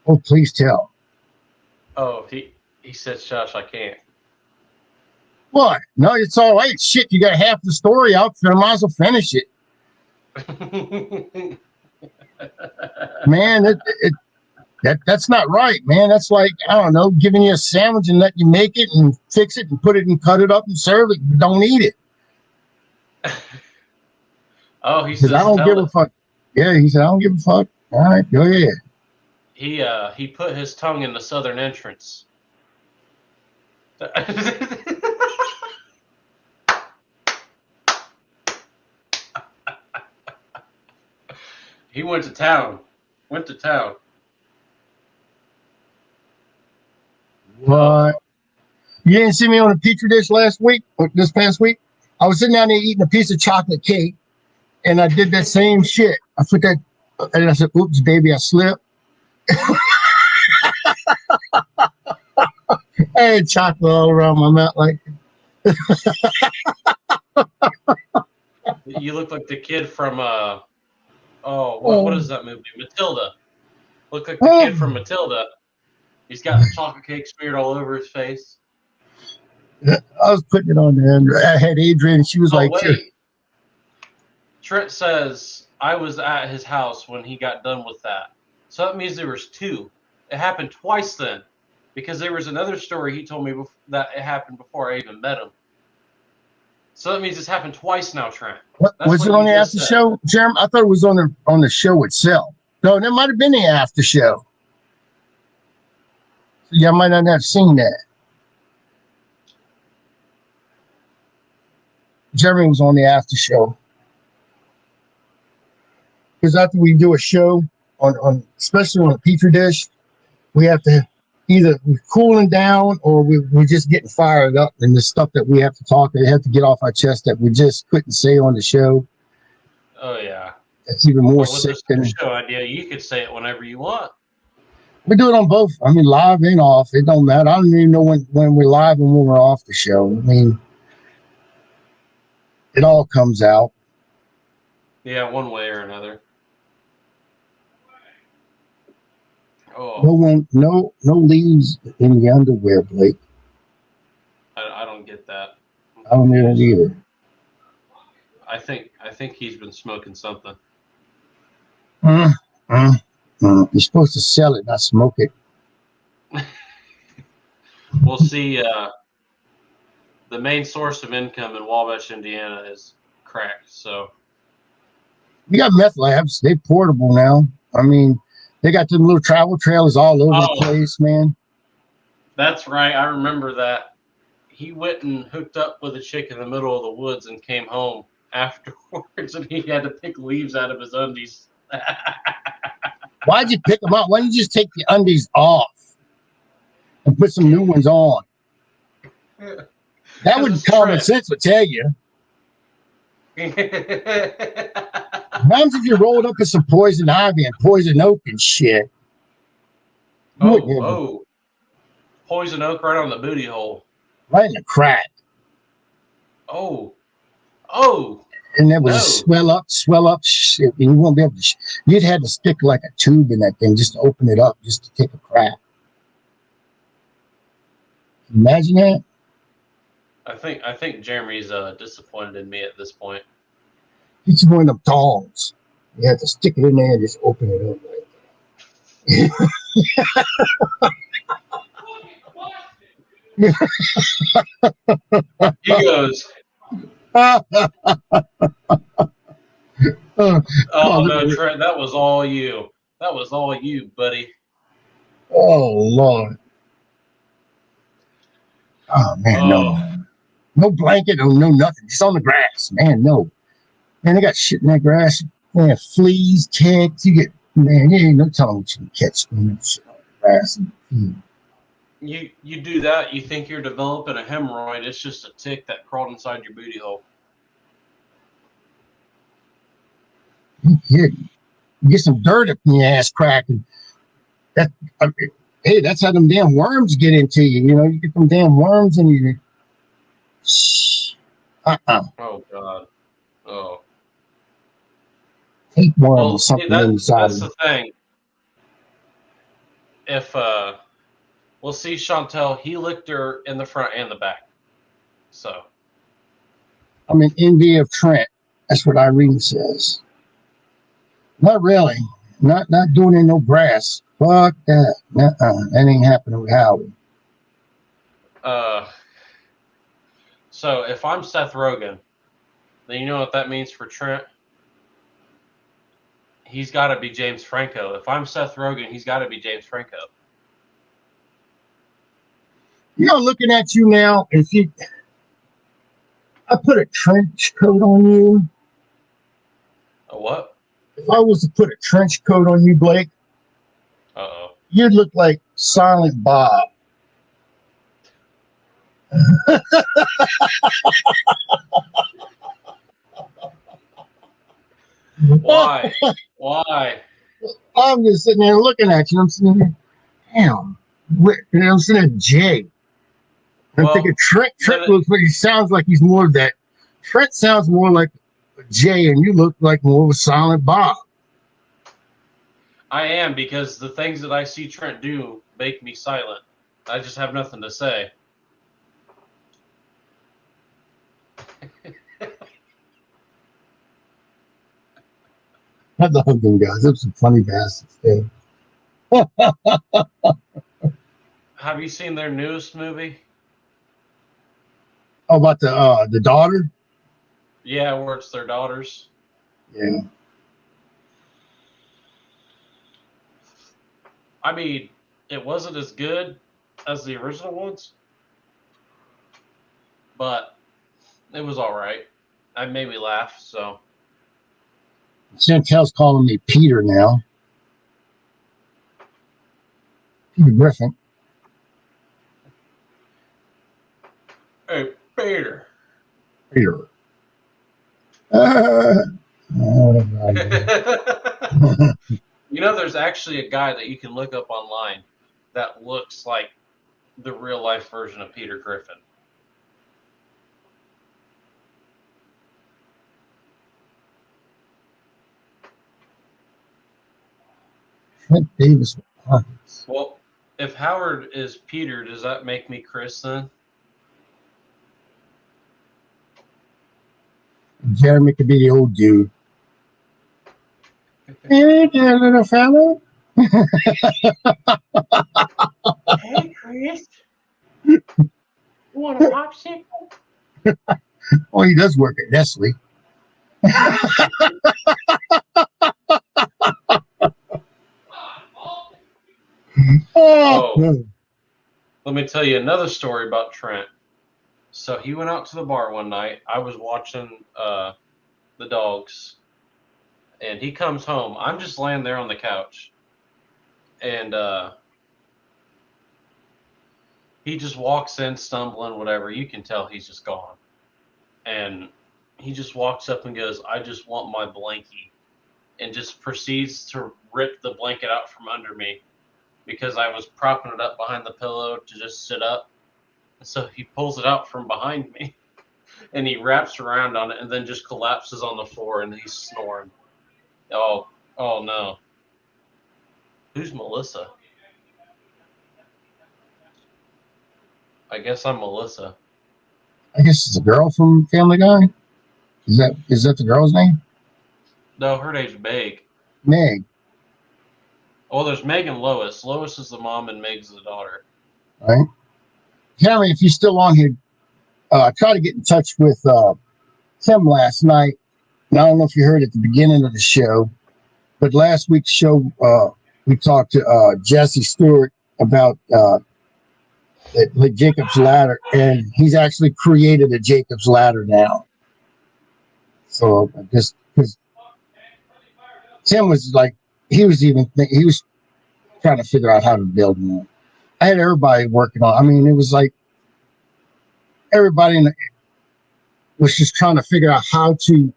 Oh, please tell. Oh, he said, shush, I can't. What? No, it's all right. Shit, you got half the story out, so I might as well finish it. Man, that's not right, man. That's like, I don't know, giving you a sandwich and let you make it and fix it and put it and cut it up and serve it. You don't eat it. Oh, he says, I don't give a fuck. Yeah, he said, I don't give a fuck. All right, go ahead. He put his tongue in the southern entrance. He went to town. Went to town. What? You didn't see me on a petri dish last week or this past week? I was sitting down there eating a piece of chocolate cake, and I did that same shit. I put that, and I said, "Oops, baby, I slipped." I had chocolate all around my mouth, like. You look like the kid from what is that movie? Matilda. Look like the kid from Matilda. He's got chocolate cake smeared all over his face. I was putting it on there, and I had Adrian. She was like, wait. Trent says I was at his house when he got done with that. So that means there was two. It happened twice then, because there was another story he told me that it happened before I even met him. So that means it's happened twice now, Trent. Was it on the after show, Jeremy? I thought it was on the show itself. No, that might have been the after show. So yeah, I might not have seen that. Jeremy was on the after show. Because after we do a show on especially on a petri dish, we have to either we're cooling down or we're just getting fired up, and the stuff that we have to have to get off our chest that we just couldn't say on the show. Oh yeah, it's even more sick than the show idea. You could say it whenever you want. We do it on both. I mean, live and off. It don't matter. I don't even know when we're live and when we're off the show. I mean, it all comes out. Yeah, one way or another. Oh. No leaves in the underwear, Blake. I don't get that. I don't get it either. I think he's been smoking something. You're supposed to sell it, not smoke it. We'll see. The main source of income in Wabash, Indiana, is crack. So we got meth labs. They're portable now. I mean, they got them little travel trailers all over the place, man. That's right. I remember that. He went and hooked up with a chick in the middle of the woods and came home afterwards, and he had to pick leaves out of his undies. Why'd you pick them out? Why don't you just take the undies off and put some new ones on? That would common sense would tell you. Imagine if you rolled up with some poison ivy and poison oak and shit. Oh. Poison oak right on the booty hole. Right in the crack. Oh. And that would swell up. Shit, and you won't be able to. You'd have to stick like a tube in that thing just to open it up, just to take a crap. Imagine that. I think Jeremy's disappointed in me at this point. It's one of them tongs. You have to stick it in there and just open it up. He goes. No, Trent, that was all you. That was all you, buddy. Oh, Lord. Oh, man, no blanket, no nothing. Just on the grass. Man, no. Man, they got shit in that grass. Man, fleas, ticks. There ain't no telling what you can catch from that shit on the grass. You do that, you think you're developing a hemorrhoid. It's just a tick that crawled inside your booty hole. You get some dirt up in your ass crack. And hey, that's how them damn worms get into you. You know, you get them damn worms in you. Oh, God. Oh. Tapeworm or something inside. That's the thing. If, we'll see Chantel, he licked her in the front and the back. So. I'm in envy of Trent. That's what Irene says. Not really. Not doing it no grass. Fuck that. That ain't happening with Howard. So if I'm Seth Rogen, then you know what that means for Trent? He's got to be James Franco. If I'm Seth Rogen, he's got to be James Franco. You know, looking at you now, I put a trench coat on you. A what? If I was to put a trench coat on you, Blake, Uh-oh. you'd look like Silent Bob. Why? Why? I'm just sitting there looking at you. I'm sitting there, damn. I'm sitting at Jay. I'm Well, thinking Trent then looks like he sounds like he's more of that. Trent sounds more like Jay, and you look like more of a Silent Bob. I am, because the things that I see Trent do make me silent. I just have nothing to say. I love them guys. Those some funny bastards. There. Have you seen their newest movie? How about the daughter? Yeah, where it's their daughters. Yeah. I mean, it wasn't as good as the original ones, but it was all right. It made me laugh, so. Chantel's calling me Peter now. Peter Griffin. Hey, Peter. Peter. You know, there's actually a guy that you can look up online that looks like the real life version of Peter Griffin. Trent Davis. Well, if Howard is Peter, does that make me Chris then? Jeremy could be the old dude. Hey there, little fella. Hey, Chris. You want a popsicle? Oh, he does work at Nestle. Oh, let me tell you another story about Trent. So he went out to the bar one night. I was watching the dogs, and he comes home. I'm just laying there on the couch, and he just walks in stumbling, whatever. You can tell he's just gone. And he just walks up and goes, I just want my blankie. And just proceeds to rip the blanket out from under me because I was propping it up behind the pillow to just sit up. And so he pulls it out from behind me and he wraps around on it and then just collapses on the floor and he's snoring. Oh no. Who's Melissa? I guess I'm Melissa. I guess it's a girl from Family Guy. Is that the girl's name? No, her name's Meg. Meg. Oh, there's Meg and Lois. Lois is the mom and Meg's the daughter. Right. Cameron, if you're still on here, I tried to get in touch with Tim last night. And I don't know if you heard at the beginning of the show, but last week's show, we talked to Jesse Stewart about the Jacob's Ladder, and he's actually created a Jacob's Ladder now. So just because Tim was like, he was trying to figure out how to build one. I had everybody working on. I mean, it was like everybody was just trying to figure out how to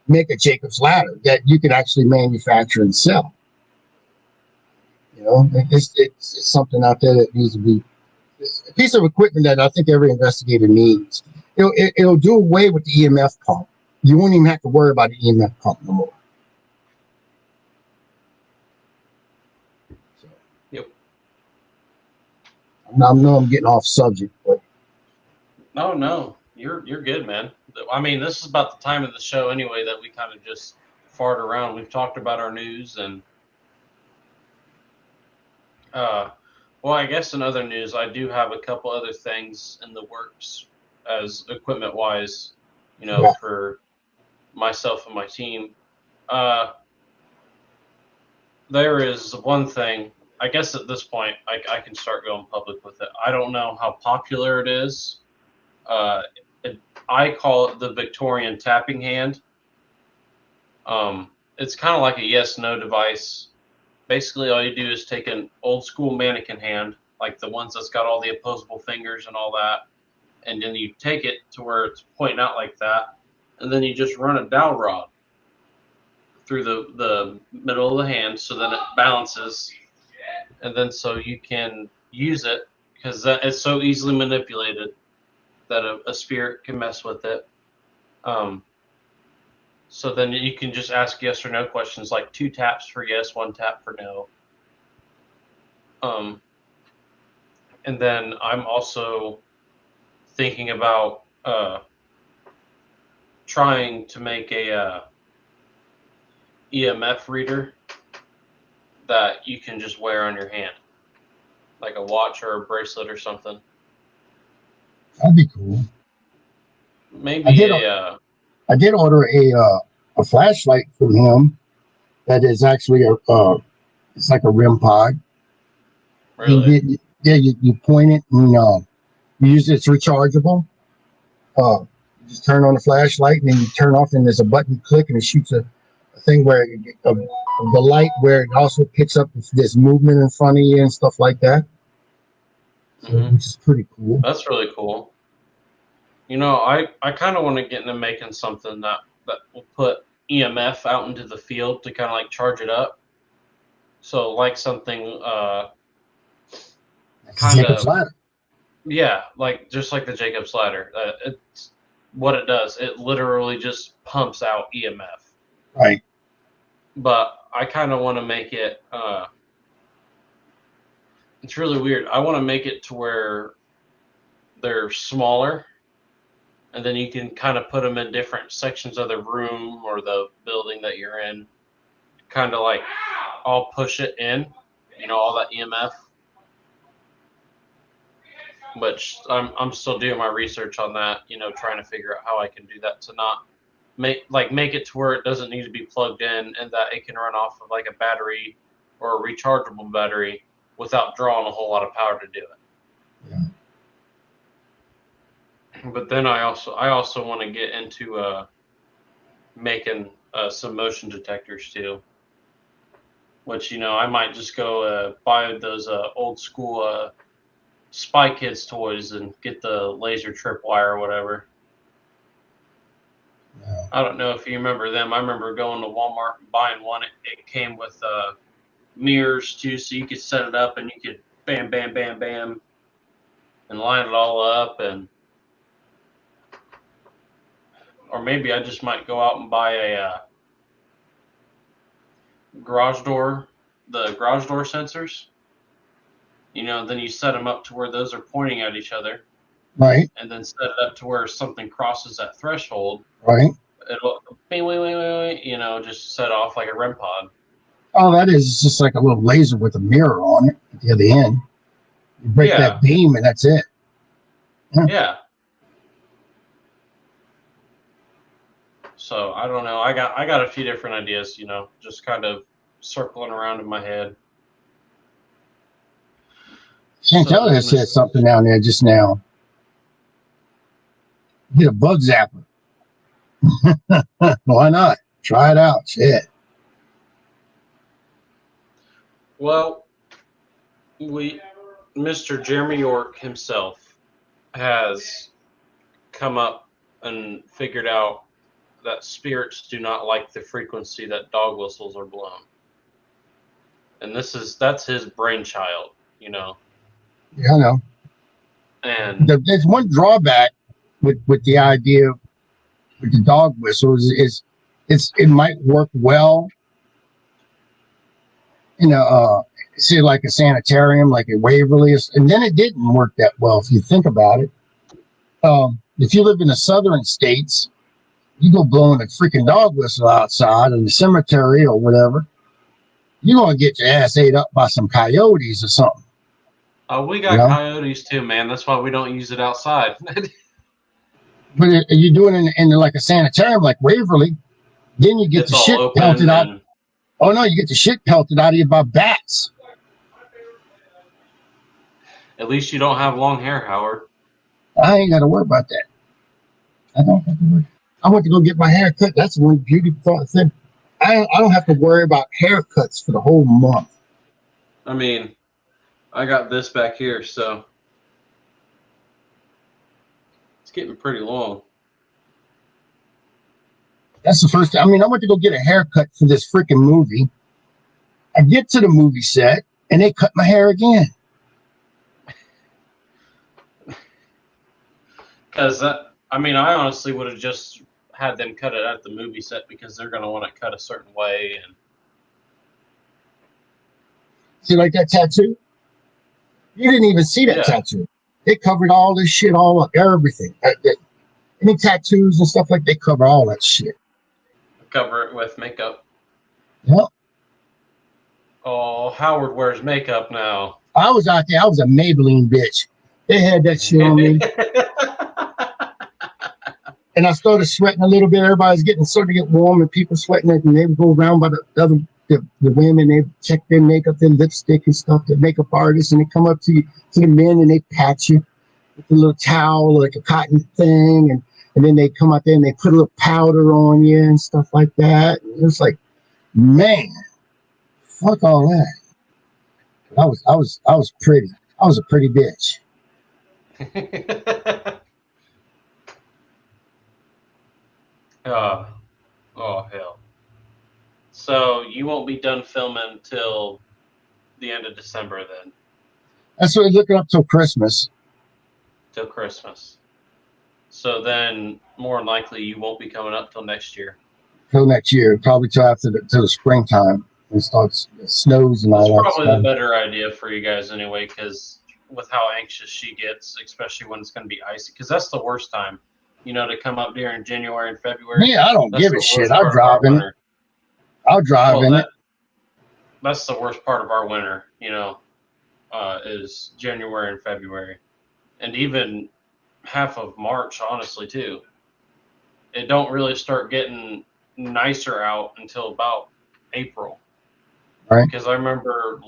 make a Jacob's Ladder that you could actually manufacture and sell. You know, it's something out there that needs to be. It's a piece of equipment that I think every investigator needs. It'll do away with the EMF pump. You won't even have to worry about the EMF pump no more. So, Yep. I know I'm getting off subject, but No, you're good, man. I mean, this is about the time of the show anyway that we kind of just fart around. We've talked about our news and well, I guess in other news, I do have a couple other things in the works as equipment wise, for myself and my team. There is one thing, I guess at this point, I can start going public with it. I don't know how popular it is. I call it the Victorian tapping hand. it's kind of like a yes/no device. Basically, all you do is take an old school mannequin hand, like the ones that's got all the opposable fingers and all that, and then you take it to where it's pointing out like that, and then you just run a dowel rod through the middle of the hand, so then it balances, and then so you can use it because it's so easily manipulated that a spirit can mess with it. So then you can just ask yes or no questions, like 2 taps for yes, 1 tap for no. And then I'm also thinking about trying to make a EMF reader that you can just wear on your hand, like a watch or a bracelet or something. That'd be cool. Maybe I did order a flashlight from him that is actually it's like a REM pod. Really? You point it and you use it. It's rechargeable. You just turn on the flashlight and then you turn off, and there's a button you click and it shoots a thing where the light where it also picks up if there's movement in front of you and stuff like that. Mm-hmm. Which is pretty cool. That's really cool. You know, I kind of want to get into making something that will put EMF out into the field to kind of like charge it up. So like something kind of, yeah, like just like the Jacob's ladder. It's what it does. It literally just pumps out EMF. Right. But I kind of want to make it. It's really weird. I want to make it to where they're smaller, and then you can kind of put them in different sections of the room or the building that you're in. Kind of like I'll push it in, all that EMF. But I'm still doing my research on that, trying to figure out how I can do that to not make it to where it doesn't need to be plugged in, and that it can run off of like a battery or a rechargeable battery without drawing a whole lot of power to do it. Yeah. But then I also want to get into making some motion detectors too, which I might just go buy those old school Spy Kids toys and get the laser tripwire or whatever. Yeah. I don't know if you remember them. I remember going to Walmart and buying one. It came with mirrors too, so you could set it up and you could bam, bam, bam, bam, and line it all up. Or maybe I just might go out and buy a garage door sensors. Then you set them up to where those are pointing at each other. Right. And then set it up to where something crosses that threshold. Right. It'll just set off like a REM pod. Oh, that is just like a little laser with a mirror on it at the other end. You break that beam and that's it. Yeah. So I don't know. I got a few different ideas, just kind of circling around in my head. Chantel has said something down there just now. Get a bug zapper. Why not? Try it out. Shit. Well, Mr. Jeremy York himself has come up and figured out that spirits do not like the frequency that dog whistles are blown. And that's his brainchild, Yeah, I know. And there's one drawback with the idea with the dog whistles is it might work well in say like a sanitarium, like at Waverly, and then it didn't work that well if you think about it. If you live in the southern states, you go blowing a freaking dog whistle outside in the cemetery or whatever, you're gonna get your ass ate up by some coyotes or something. Oh, we got coyotes too, man. That's why we don't use it outside. But you doing it in like a sanitarium like Waverly, then you get the shit pelted out. Oh no, you get the shit pelted out of you by bats. At least you don't have long hair, Howard. I ain't got to worry about that. I don't have to worry. I went to go get my hair cut. That's one beautiful thing. I don't have to worry about haircuts for the whole month. I mean, I got this back here, so it's getting pretty long. That's the first time. I mean, I went to go get a haircut for this freaking movie. I get to the movie set, and they cut my hair again. Because I mean, I honestly would have just had them cut it at the movie set because they're going to want it cut a certain way. And see, like that tattoo? You didn't even see that tattoo. They covered all this shit all up, everything. Any tattoos and stuff like they cover all that shit. Cover it with makeup. Yep. Oh, Howard wears makeup now. I was out there. I was a Maybelline bitch. They had that shit on me. And I started sweating a little bit. Everybody's starting to get warm, and people sweating. And they would go around by the women. They check their makeup, their lipstick and stuff. The makeup artists, and they come up to the men and they pat you with a little towel, like a cotton thing, and then they come out there and they put a little powder on you and stuff like that. And it's like, man, fuck all that. I was pretty. I was a pretty bitch. Oh hell. So you won't be done filming until the end of December then? That's what we're looking up till Christmas. Till Christmas. So then, more than likely, you won't be coming up till next year. Till next year, probably till after till the springtime. It starts, it snows and all that. That's probably the better idea for you guys anyway, because with how anxious she gets, especially when it's going to be icy, because that's the worst time, to come up during January and February. Yeah, I don't give a shit. I'll drive in it. I'll drive in it. That's the worst part of our winter, is January and February. And even half of March, honestly, too. It don't really start getting nicer out until about April. Right. Because I remember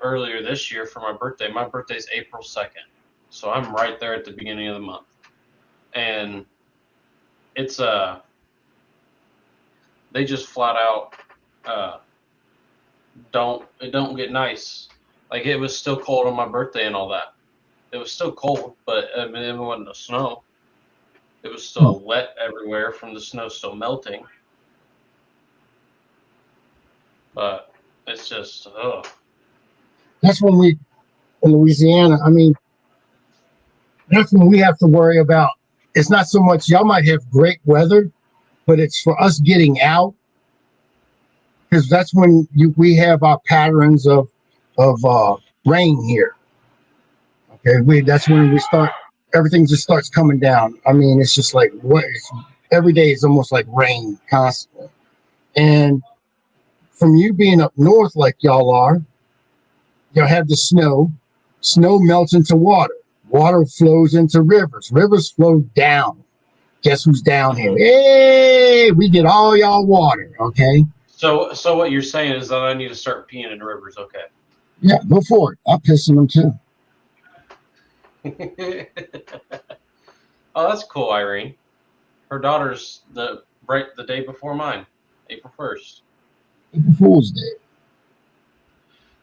earlier this year for my birthday's April 2nd. So I'm right there at the beginning of the month. And it's they just flat out don't get nice. Like, it was still cold on my birthday and all that. It was still cold, but I mean, it wasn't the snow. It was still wet everywhere from the snow still melting. But it's just, ugh. That's when we, in Louisiana, I mean, that's when we have to worry about. It's not so much, y'all might have great weather, but it's for us getting out. Because that's when we have our patterns of rain here. Okay, that's when we start, everything just starts coming down. I mean, it's just like, every day is almost like rain constantly. And from you being up north like y'all are, you'll have the snow. Snow melts into water. Water flows into rivers. Rivers flow down. Guess who's down here? Hey, we get all y'all water, okay? So what you're saying is that I need to start peeing in rivers, okay? Yeah, go for it. I'll piss in them too. Oh, that's cool, Irene. Her daughter's the day before mine, April 1st. April Fool's Day.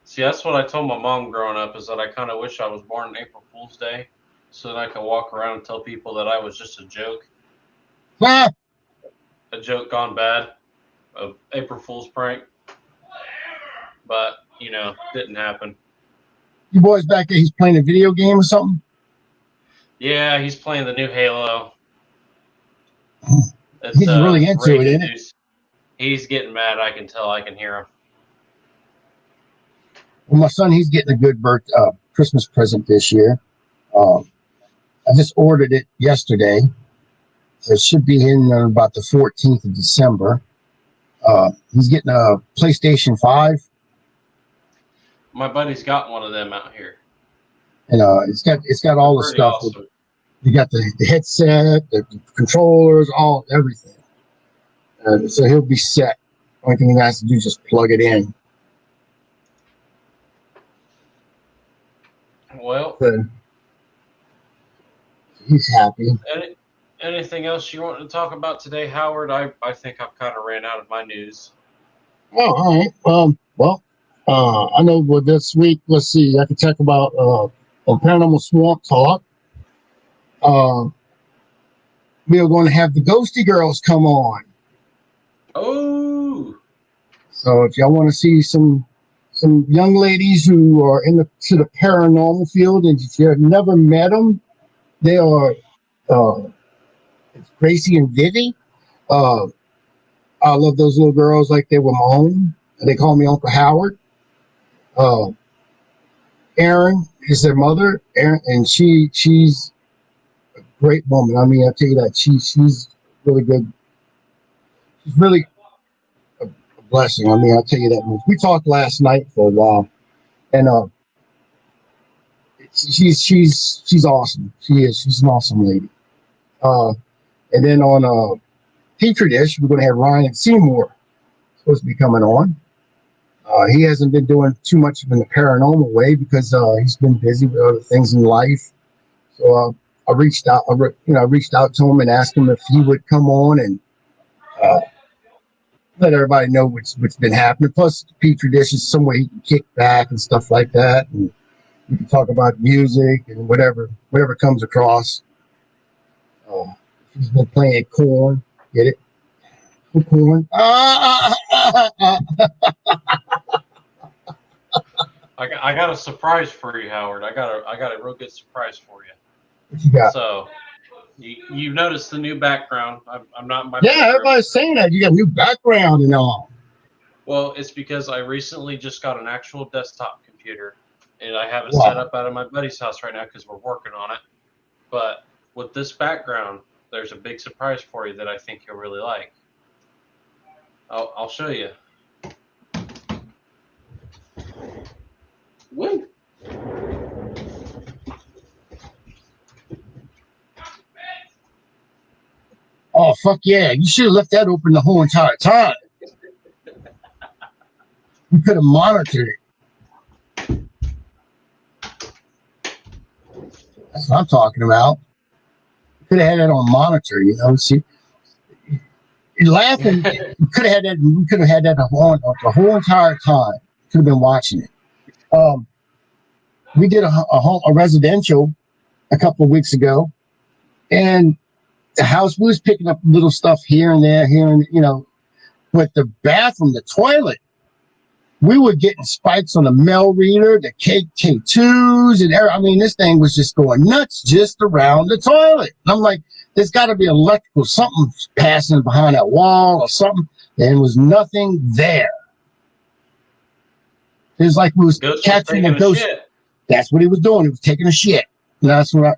See, that's what I told my mom growing up, is that I kind of wish I was born on April Fool's Day so that I could walk around and tell people that I was just a joke. Ah! A joke gone bad. Of April Fool's prank. But, didn't happen. You boys back there, he's playing a video game or something? Yeah, he's playing the new Halo. He's really into it, isn't it? He's getting mad. I can tell. I can hear him. Well, my son, he's getting a good Christmas present this year. I just ordered it yesterday. So it should be in about the 14th of December. He's getting a PlayStation 5. My buddy's got one of them out here. And it's got all the stuff. Awesome. You got the headset, the controllers, everything. So he'll be set. Only thing he has to do is just plug it in. Well, he's happy. Anything else you want to talk about today, Howard? I think I've kind of ran out of my news. Oh, all right. Well, I know. Well, this week, let's see. I can talk about on Paranormal Swamp Talk. Uh, we are going to have the Ghosty Girls come on. Oh, So if y'all want to see some young ladies who are in the paranormal field, and if you've never met them, they are uh, it's Gracie and Vivi. Uh, I love those little girls like they were my own. They call me Uncle Howard. Uh, Erin is their mother, Erin, and she's a great woman. I mean, I tell you that she's really good. She's really a blessing. I mean, I tell you that much. We talked last night for a while, and she's awesome. She is. She's an awesome lady. Uh, and then on Petri Dish, we're going to have Ryan Seymour supposed to be coming on. He hasn't been doing too much in the paranormal way because he's been busy with other things in life. So I reached out, I reached out to him and asked him if he would come on and uh, let everybody know what's been happening. Plus, Petri Dish is somewhere he can kick back and stuff like that, and we can talk about music and whatever comes across. He's been playing corn. Get it? Corn. I got a surprise for you, Howard. I got a real good surprise for you. What you got? So you noticed the new background. I'm not in my Yeah, bedroom. everybody's saying that you got new background and all. Well, it's because I recently just got an actual desktop computer, and I have it Wow. set up out of my buddy's house right now because we're working on it. But with this background, there's a big surprise for you that I think you'll really like. I'll show you. Woo! Oh fuck yeah! You should have left that open the whole entire time. You could have monitored it. That's what I'm talking about. You could have had that on monitor. You know, see, you're laughing. You could have had that. We could have had that on the whole entire time. Could have been watching it. We did a residential a couple of weeks ago, and the house we was picking up little stuff here and there, but the bathroom, the toilet, we were getting spikes on the mail reader, the KK2s, and I mean, this thing was just going nuts just around the toilet. And I'm like, there's got to be electrical, something passing behind that wall or something. And there was nothing there. It was like we was catching a ghost. Shit. That's what he was doing. He was taking a shit. And that's what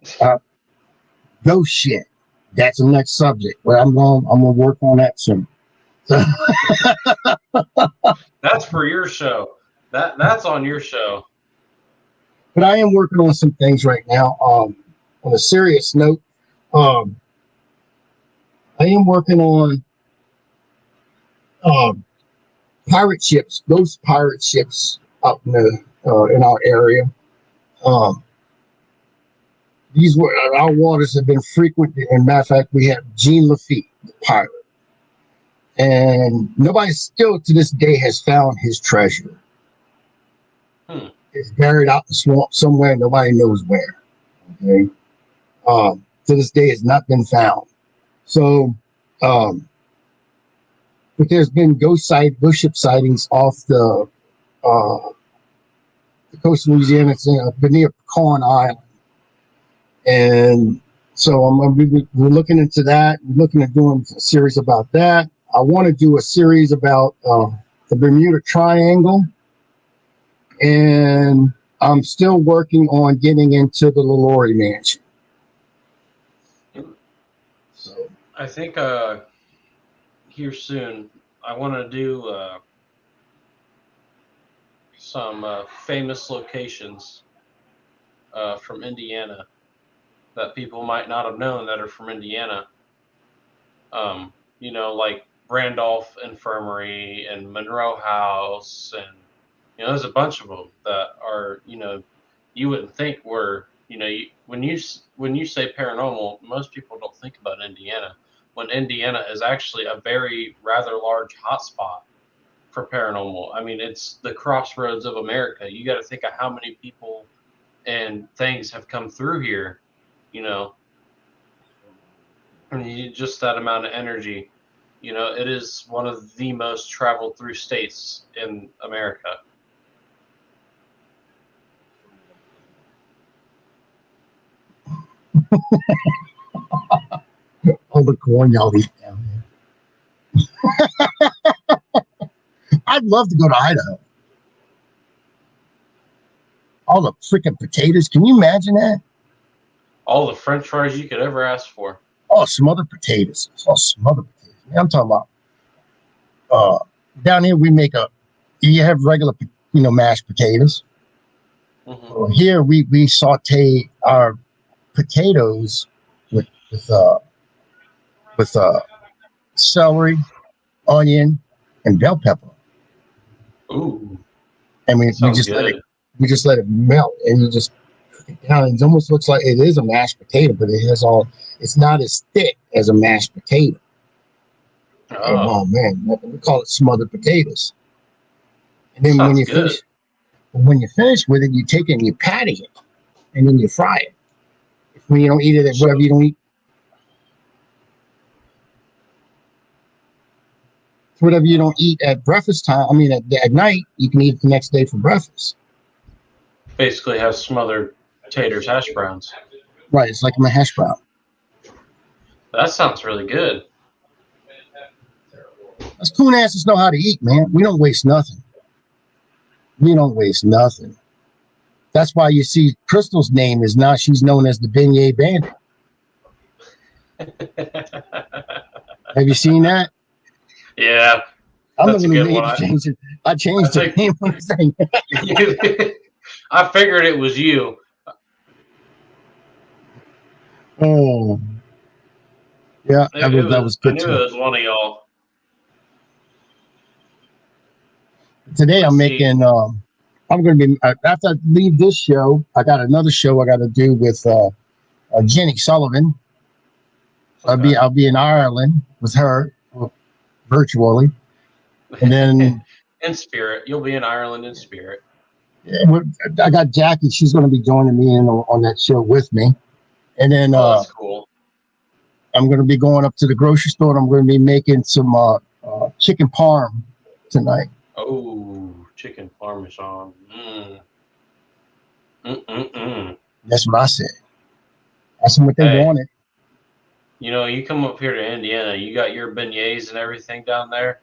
ghost shit. That's the next subject. But I'm gonna work on that soon. So. That's for your show. That's on your show. But I am working on some things right now. On a serious note, I am working on pirate ships, ghost pirate ships out in our area. These were our waters have been frequent. And matter of fact, we have Jean Lafitte, the pirate, and nobody still to this day has found his treasure. It's buried out in the swamp somewhere. Nobody knows where. Okay. To this day, has not been found. So, but there's been ghost ship sightings off the coast of Louisiana. It's near Pecan Island. And so we're looking into that. We're looking at doing a series about that. I want to do a series about the Bermuda Triangle. And I'm still working on getting into the LaLaurie Mansion. So I think here soon I want to do some famous locations from Indiana that people might not have known that are from Indiana. Like Randolph Infirmary and Monroe House, and there's a bunch of them that are you wouldn't think were when you say paranormal, most people don't think about Indiana, when Indiana is actually a very rather large hotspot for paranormal. I mean, it's the crossroads of America. You got to think of how many people and things have come through here, you know, and just that amount of energy. You know, it is one of the most traveled through states in America. All the corn y'all eat down there. I'd love to go to Idaho. All the freaking potatoes. Can you imagine that? All the French fries you could ever ask for. Oh, smothered potatoes. Oh, smothered potatoes. I'm talking about. Down here we make you have regular, mashed potatoes. Mm-hmm. Here we saute our potatoes with celery, onion, and bell pepper. Ooh, And we just let it melt, and you just cook it down. It almost looks like it is a mashed potato, but it's not as thick as a mashed potato. Oh man, we call it smothered potatoes. And then when you finish with it, you take it and you patty it, and then you fry it. When you don't eat it, whatever you don't eat, whatever you don't eat at breakfast time. I mean, at night, you can eat it the next day for breakfast. Basically, have smothered taters, hash browns. Right, it's like my hash brown. That sounds really good. Us coon asses know how to eat, man. We don't waste nothing. That's why you see Crystal's name is now she's known as the Beignet Bandit. Have you seen that? Yeah. I'm the one who made change it. I changed the name when I sang. I figured it was you. Oh. Yeah, that was good. I knew it was one of y'all. Today I'm making I'm going to be after I leave this show, I got another show I got to do with Jenny Sullivan. Okay. I'll be in Ireland with her virtually, and then in spirit. You'll be in Ireland in spirit. Yeah, I got Jackie. She's going to be joining me on that show with me, and then that's cool. I'm going to be going up to the grocery store, and I'm going to be making some chicken parm tonight. Oh, chicken parmesan. That's what I said. That's what they wanted. You know, you come up here to Indiana, you got your beignets and everything down there.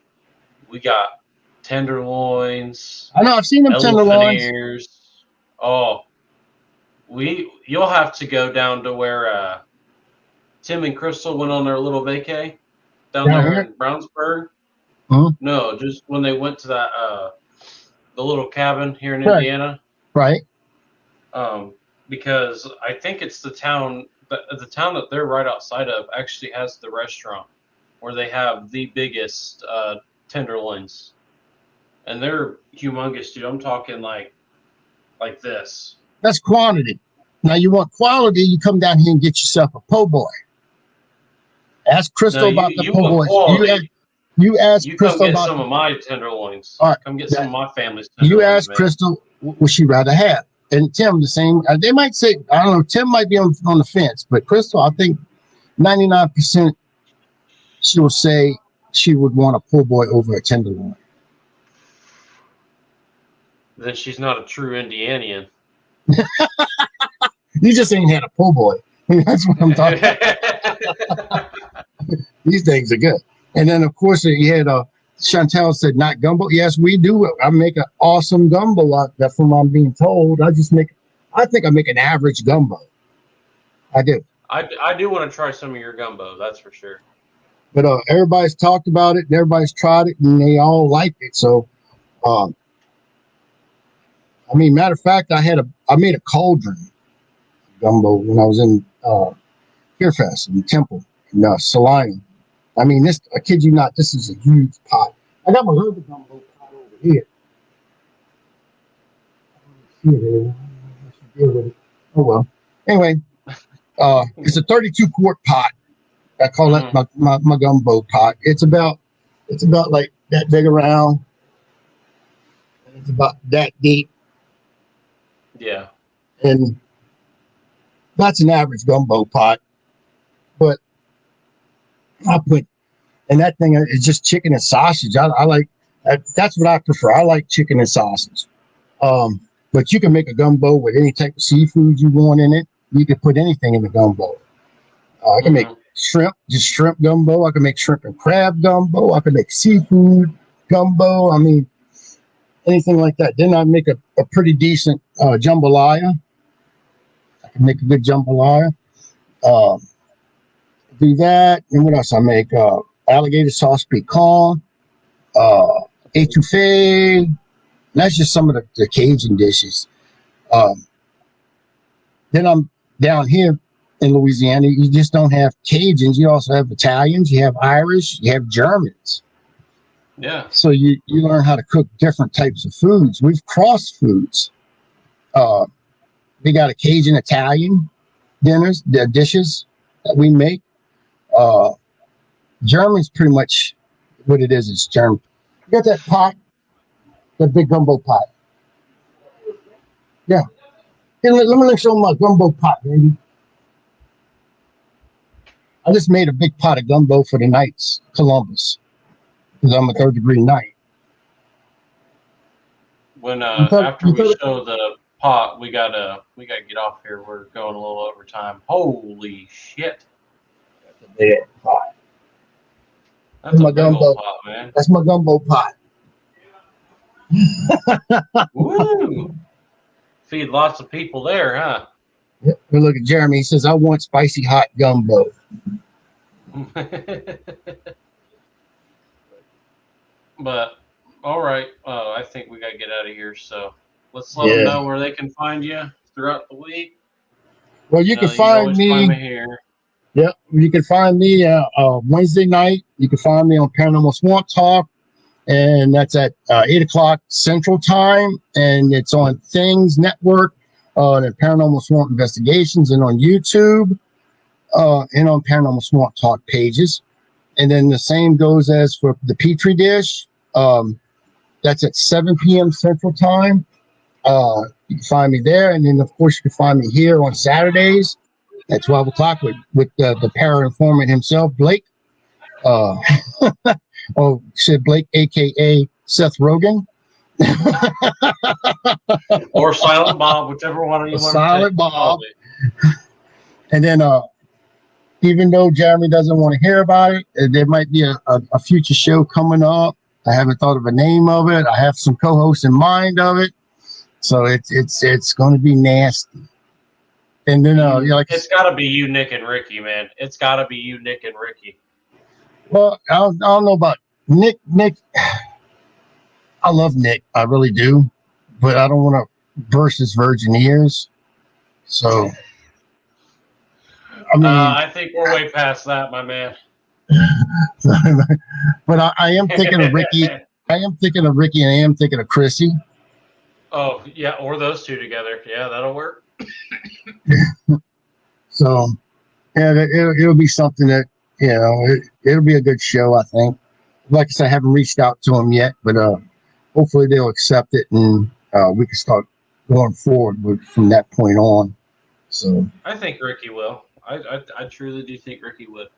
We got tenderloins. I know, I've seen them tenderloins. Ears. Oh, you'll have to go down to where Tim and Crystal went on their little vacay down there in Brownsburg. Huh? No, just when they went to that the little cabin here in Indiana. Right. Because I think it's the town that they're right outside of actually has the restaurant where they have the biggest tenderloins, and they're humongous, dude. I'm talking like this. That's quantity. Now you want quality, you come down here and get yourself a po' boy. Ask Crystal about the po' boys. You ask Crystal come get about some of my tenderloins. All right, come get some of my family's tenderloins. You ask Crystal what she'd rather have. And Tim, the same. They might say, I don't know, Tim might be on the fence, but Crystal, I think 99% she will say she would want a po' boy over a tenderloin. Then she's not a true Indianian. You just ain't had a po' boy. That's what I'm talking about. These things are good. And then, of course, you had Chantel said, not gumbo. Yes, we do. I make an awesome gumbo. That's from what I'm being told. I think I make an average gumbo. I do. I do want to try some of your gumbo. That's for sure. But everybody's talked about it, and everybody's tried it, and they all like it. So, I mean, matter of fact, I made a cauldron gumbo when I was in Fear Fest in Temple in Salina. I mean, I kid you not, this is a huge pot. I got my little gumbo pot over here. Oh, well. Anyway, it's a 32 quart pot. I call that my gumbo pot. It's about like that big around. It's about that deep, Yeah. and that's an average gumbo pot. But I put, and that thing is just chicken and sausage. I like that's what I prefer. I like chicken and sausage. But you can make a gumbo with any type of seafood you want in it. You can put anything in the gumbo. I can make shrimp, just shrimp gumbo. I can make shrimp and crab gumbo. I can make seafood gumbo. I mean, anything like that. Then I make a pretty decent jambalaya. I can make a good jambalaya. Um, do that. And what else I make? Alligator sauce pecan, etouffee. That's just some of the Cajun dishes. Um, then I'm down here in Louisiana. You just don't have Cajuns. You also have Italians. You have Irish. You have Germans. Yeah. So you learn how to cook different types of foods. We've crossed foods. We got a Cajun Italian dishes that we make. German's pretty much what it is. It's German. You got that pot, that big gumbo pot. Yeah. Hey, let me show my gumbo pot, baby. I just made a big pot of gumbo for the Knights, Columbus, because I'm a third-degree Knight. When after we show the pot, we gotta get off here. We're going a little over time. Holy shit! That's a big pot. That's a big old pot, man. That's my gumbo pot. Woo! Feed lots of people there, huh? Yep. Look at Jeremy. He says, "I want spicy hot gumbo." But all right, I think we gotta get out of here. So let's let them know where they can find you throughout the week. Well, you can find me here. Yep, you can find me Wednesday night. You can find me on Paranormal Swamp Talk, and that's at 8 o'clock Central Time, and it's on Things Network, the Paranormal Swamp Investigations, and on YouTube, and on Paranormal Swamp Talk pages. And then the same goes as for the Petri Dish. That's at 7 p.m. Central Time. You can find me there, and then of course you can find me here on Saturdays at 12 o'clock with the para informant himself, Blake. Oh, said Blake, aka Seth Rogen. Or Silent Bob, whichever one you want to Silent Bob. And then even though Jeremy doesn't want to hear about it, there might be a future show coming up. I haven't thought of a name of it. I have some co-hosts in mind of it. So it's going to be nasty. And then it's got to be you, Nick, and Ricky, man. It's got to be you, Nick, and Ricky. Well, I don't know about Nick. I love Nick. I really do. But I don't want to burst his virgin ears. So, I mean, I think we're way past that, my man. But I am thinking of Ricky. I am thinking of Ricky, and I am thinking of Chrissy. Oh, yeah, or those two together. Yeah, that'll work. So, yeah, it'll be something that, it'll be a good show, I think. Like I said, I haven't reached out to them yet, but hopefully they'll accept it, and we can start going forward from that point on. So I think Ricky will. I truly do think Ricky would.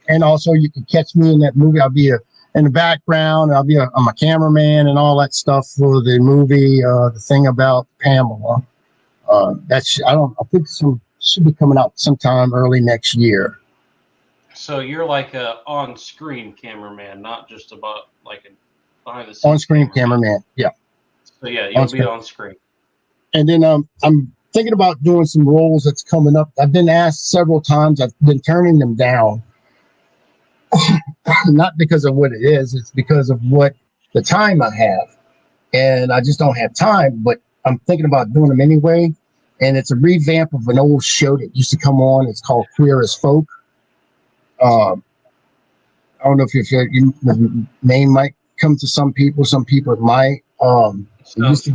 And also, you can catch me in that movie. I'll be in the background. I'm a cameraman and all that stuff for the movie. The thing about Pamela. I think some should be coming out sometime early next year. So you're like a on-screen cameraman, not just about like a behind-the-scenes on-screen cameraman. Yeah. So yeah, you'll be on screen. And then I'm thinking about doing some roles that's coming up. I've been asked several times. I've been turning them down. Not because of what it is. It's because of what the time I have. And I just don't have time, but I'm thinking about doing them anyway. And it's a revamp of an old show that used to come on. It's called Queer as Folk. I don't know if the name might come to some people. Some people it might. It used to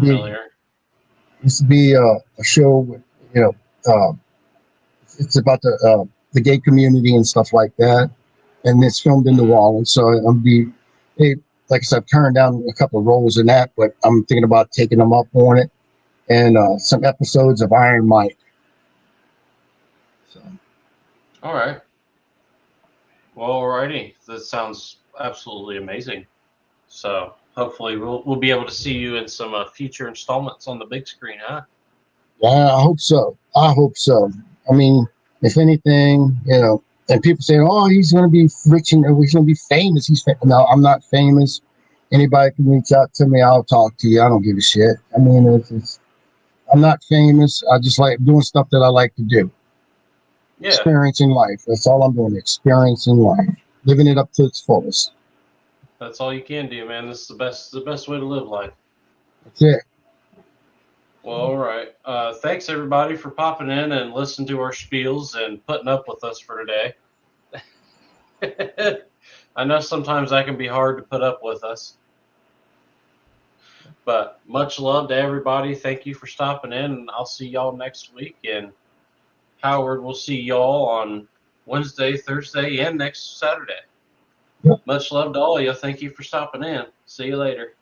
be a show with, it's about the gay community and stuff like that. And it's filmed in New Orleans. So it'll be like I said, I've turned down a couple of roles in that, but I'm thinking about taking them up on it, and some episodes of Iron Mike. So, All right. Well, alrighty. That sounds absolutely amazing. So hopefully we'll be able to see you in some future installments on the big screen, huh? yeah, I hope so. I hope so. I mean, if anything, and people say, "Oh, he's going to be rich and he's going to be famous." No, I'm not famous. Anybody can reach out to me. I'll talk to you. I don't give a shit. I mean, I'm not famous. I just like doing stuff that I like to do. Yeah. Experiencing life. That's all I'm doing. Experiencing life, living it up to its fullest. That's all you can do, man. This is the best way to live life. That's it. Well, all right. Thanks everybody for popping in and listening to our spiels and putting up with us for today. I know sometimes that can be hard to put up with us. But much love to everybody. Thank you for stopping in, and I'll see y'all next week. And Howard, we'll see y'all on Wednesday, Thursday, and next Saturday. Yep. Much love to all of you. Thank you for stopping in. See you later.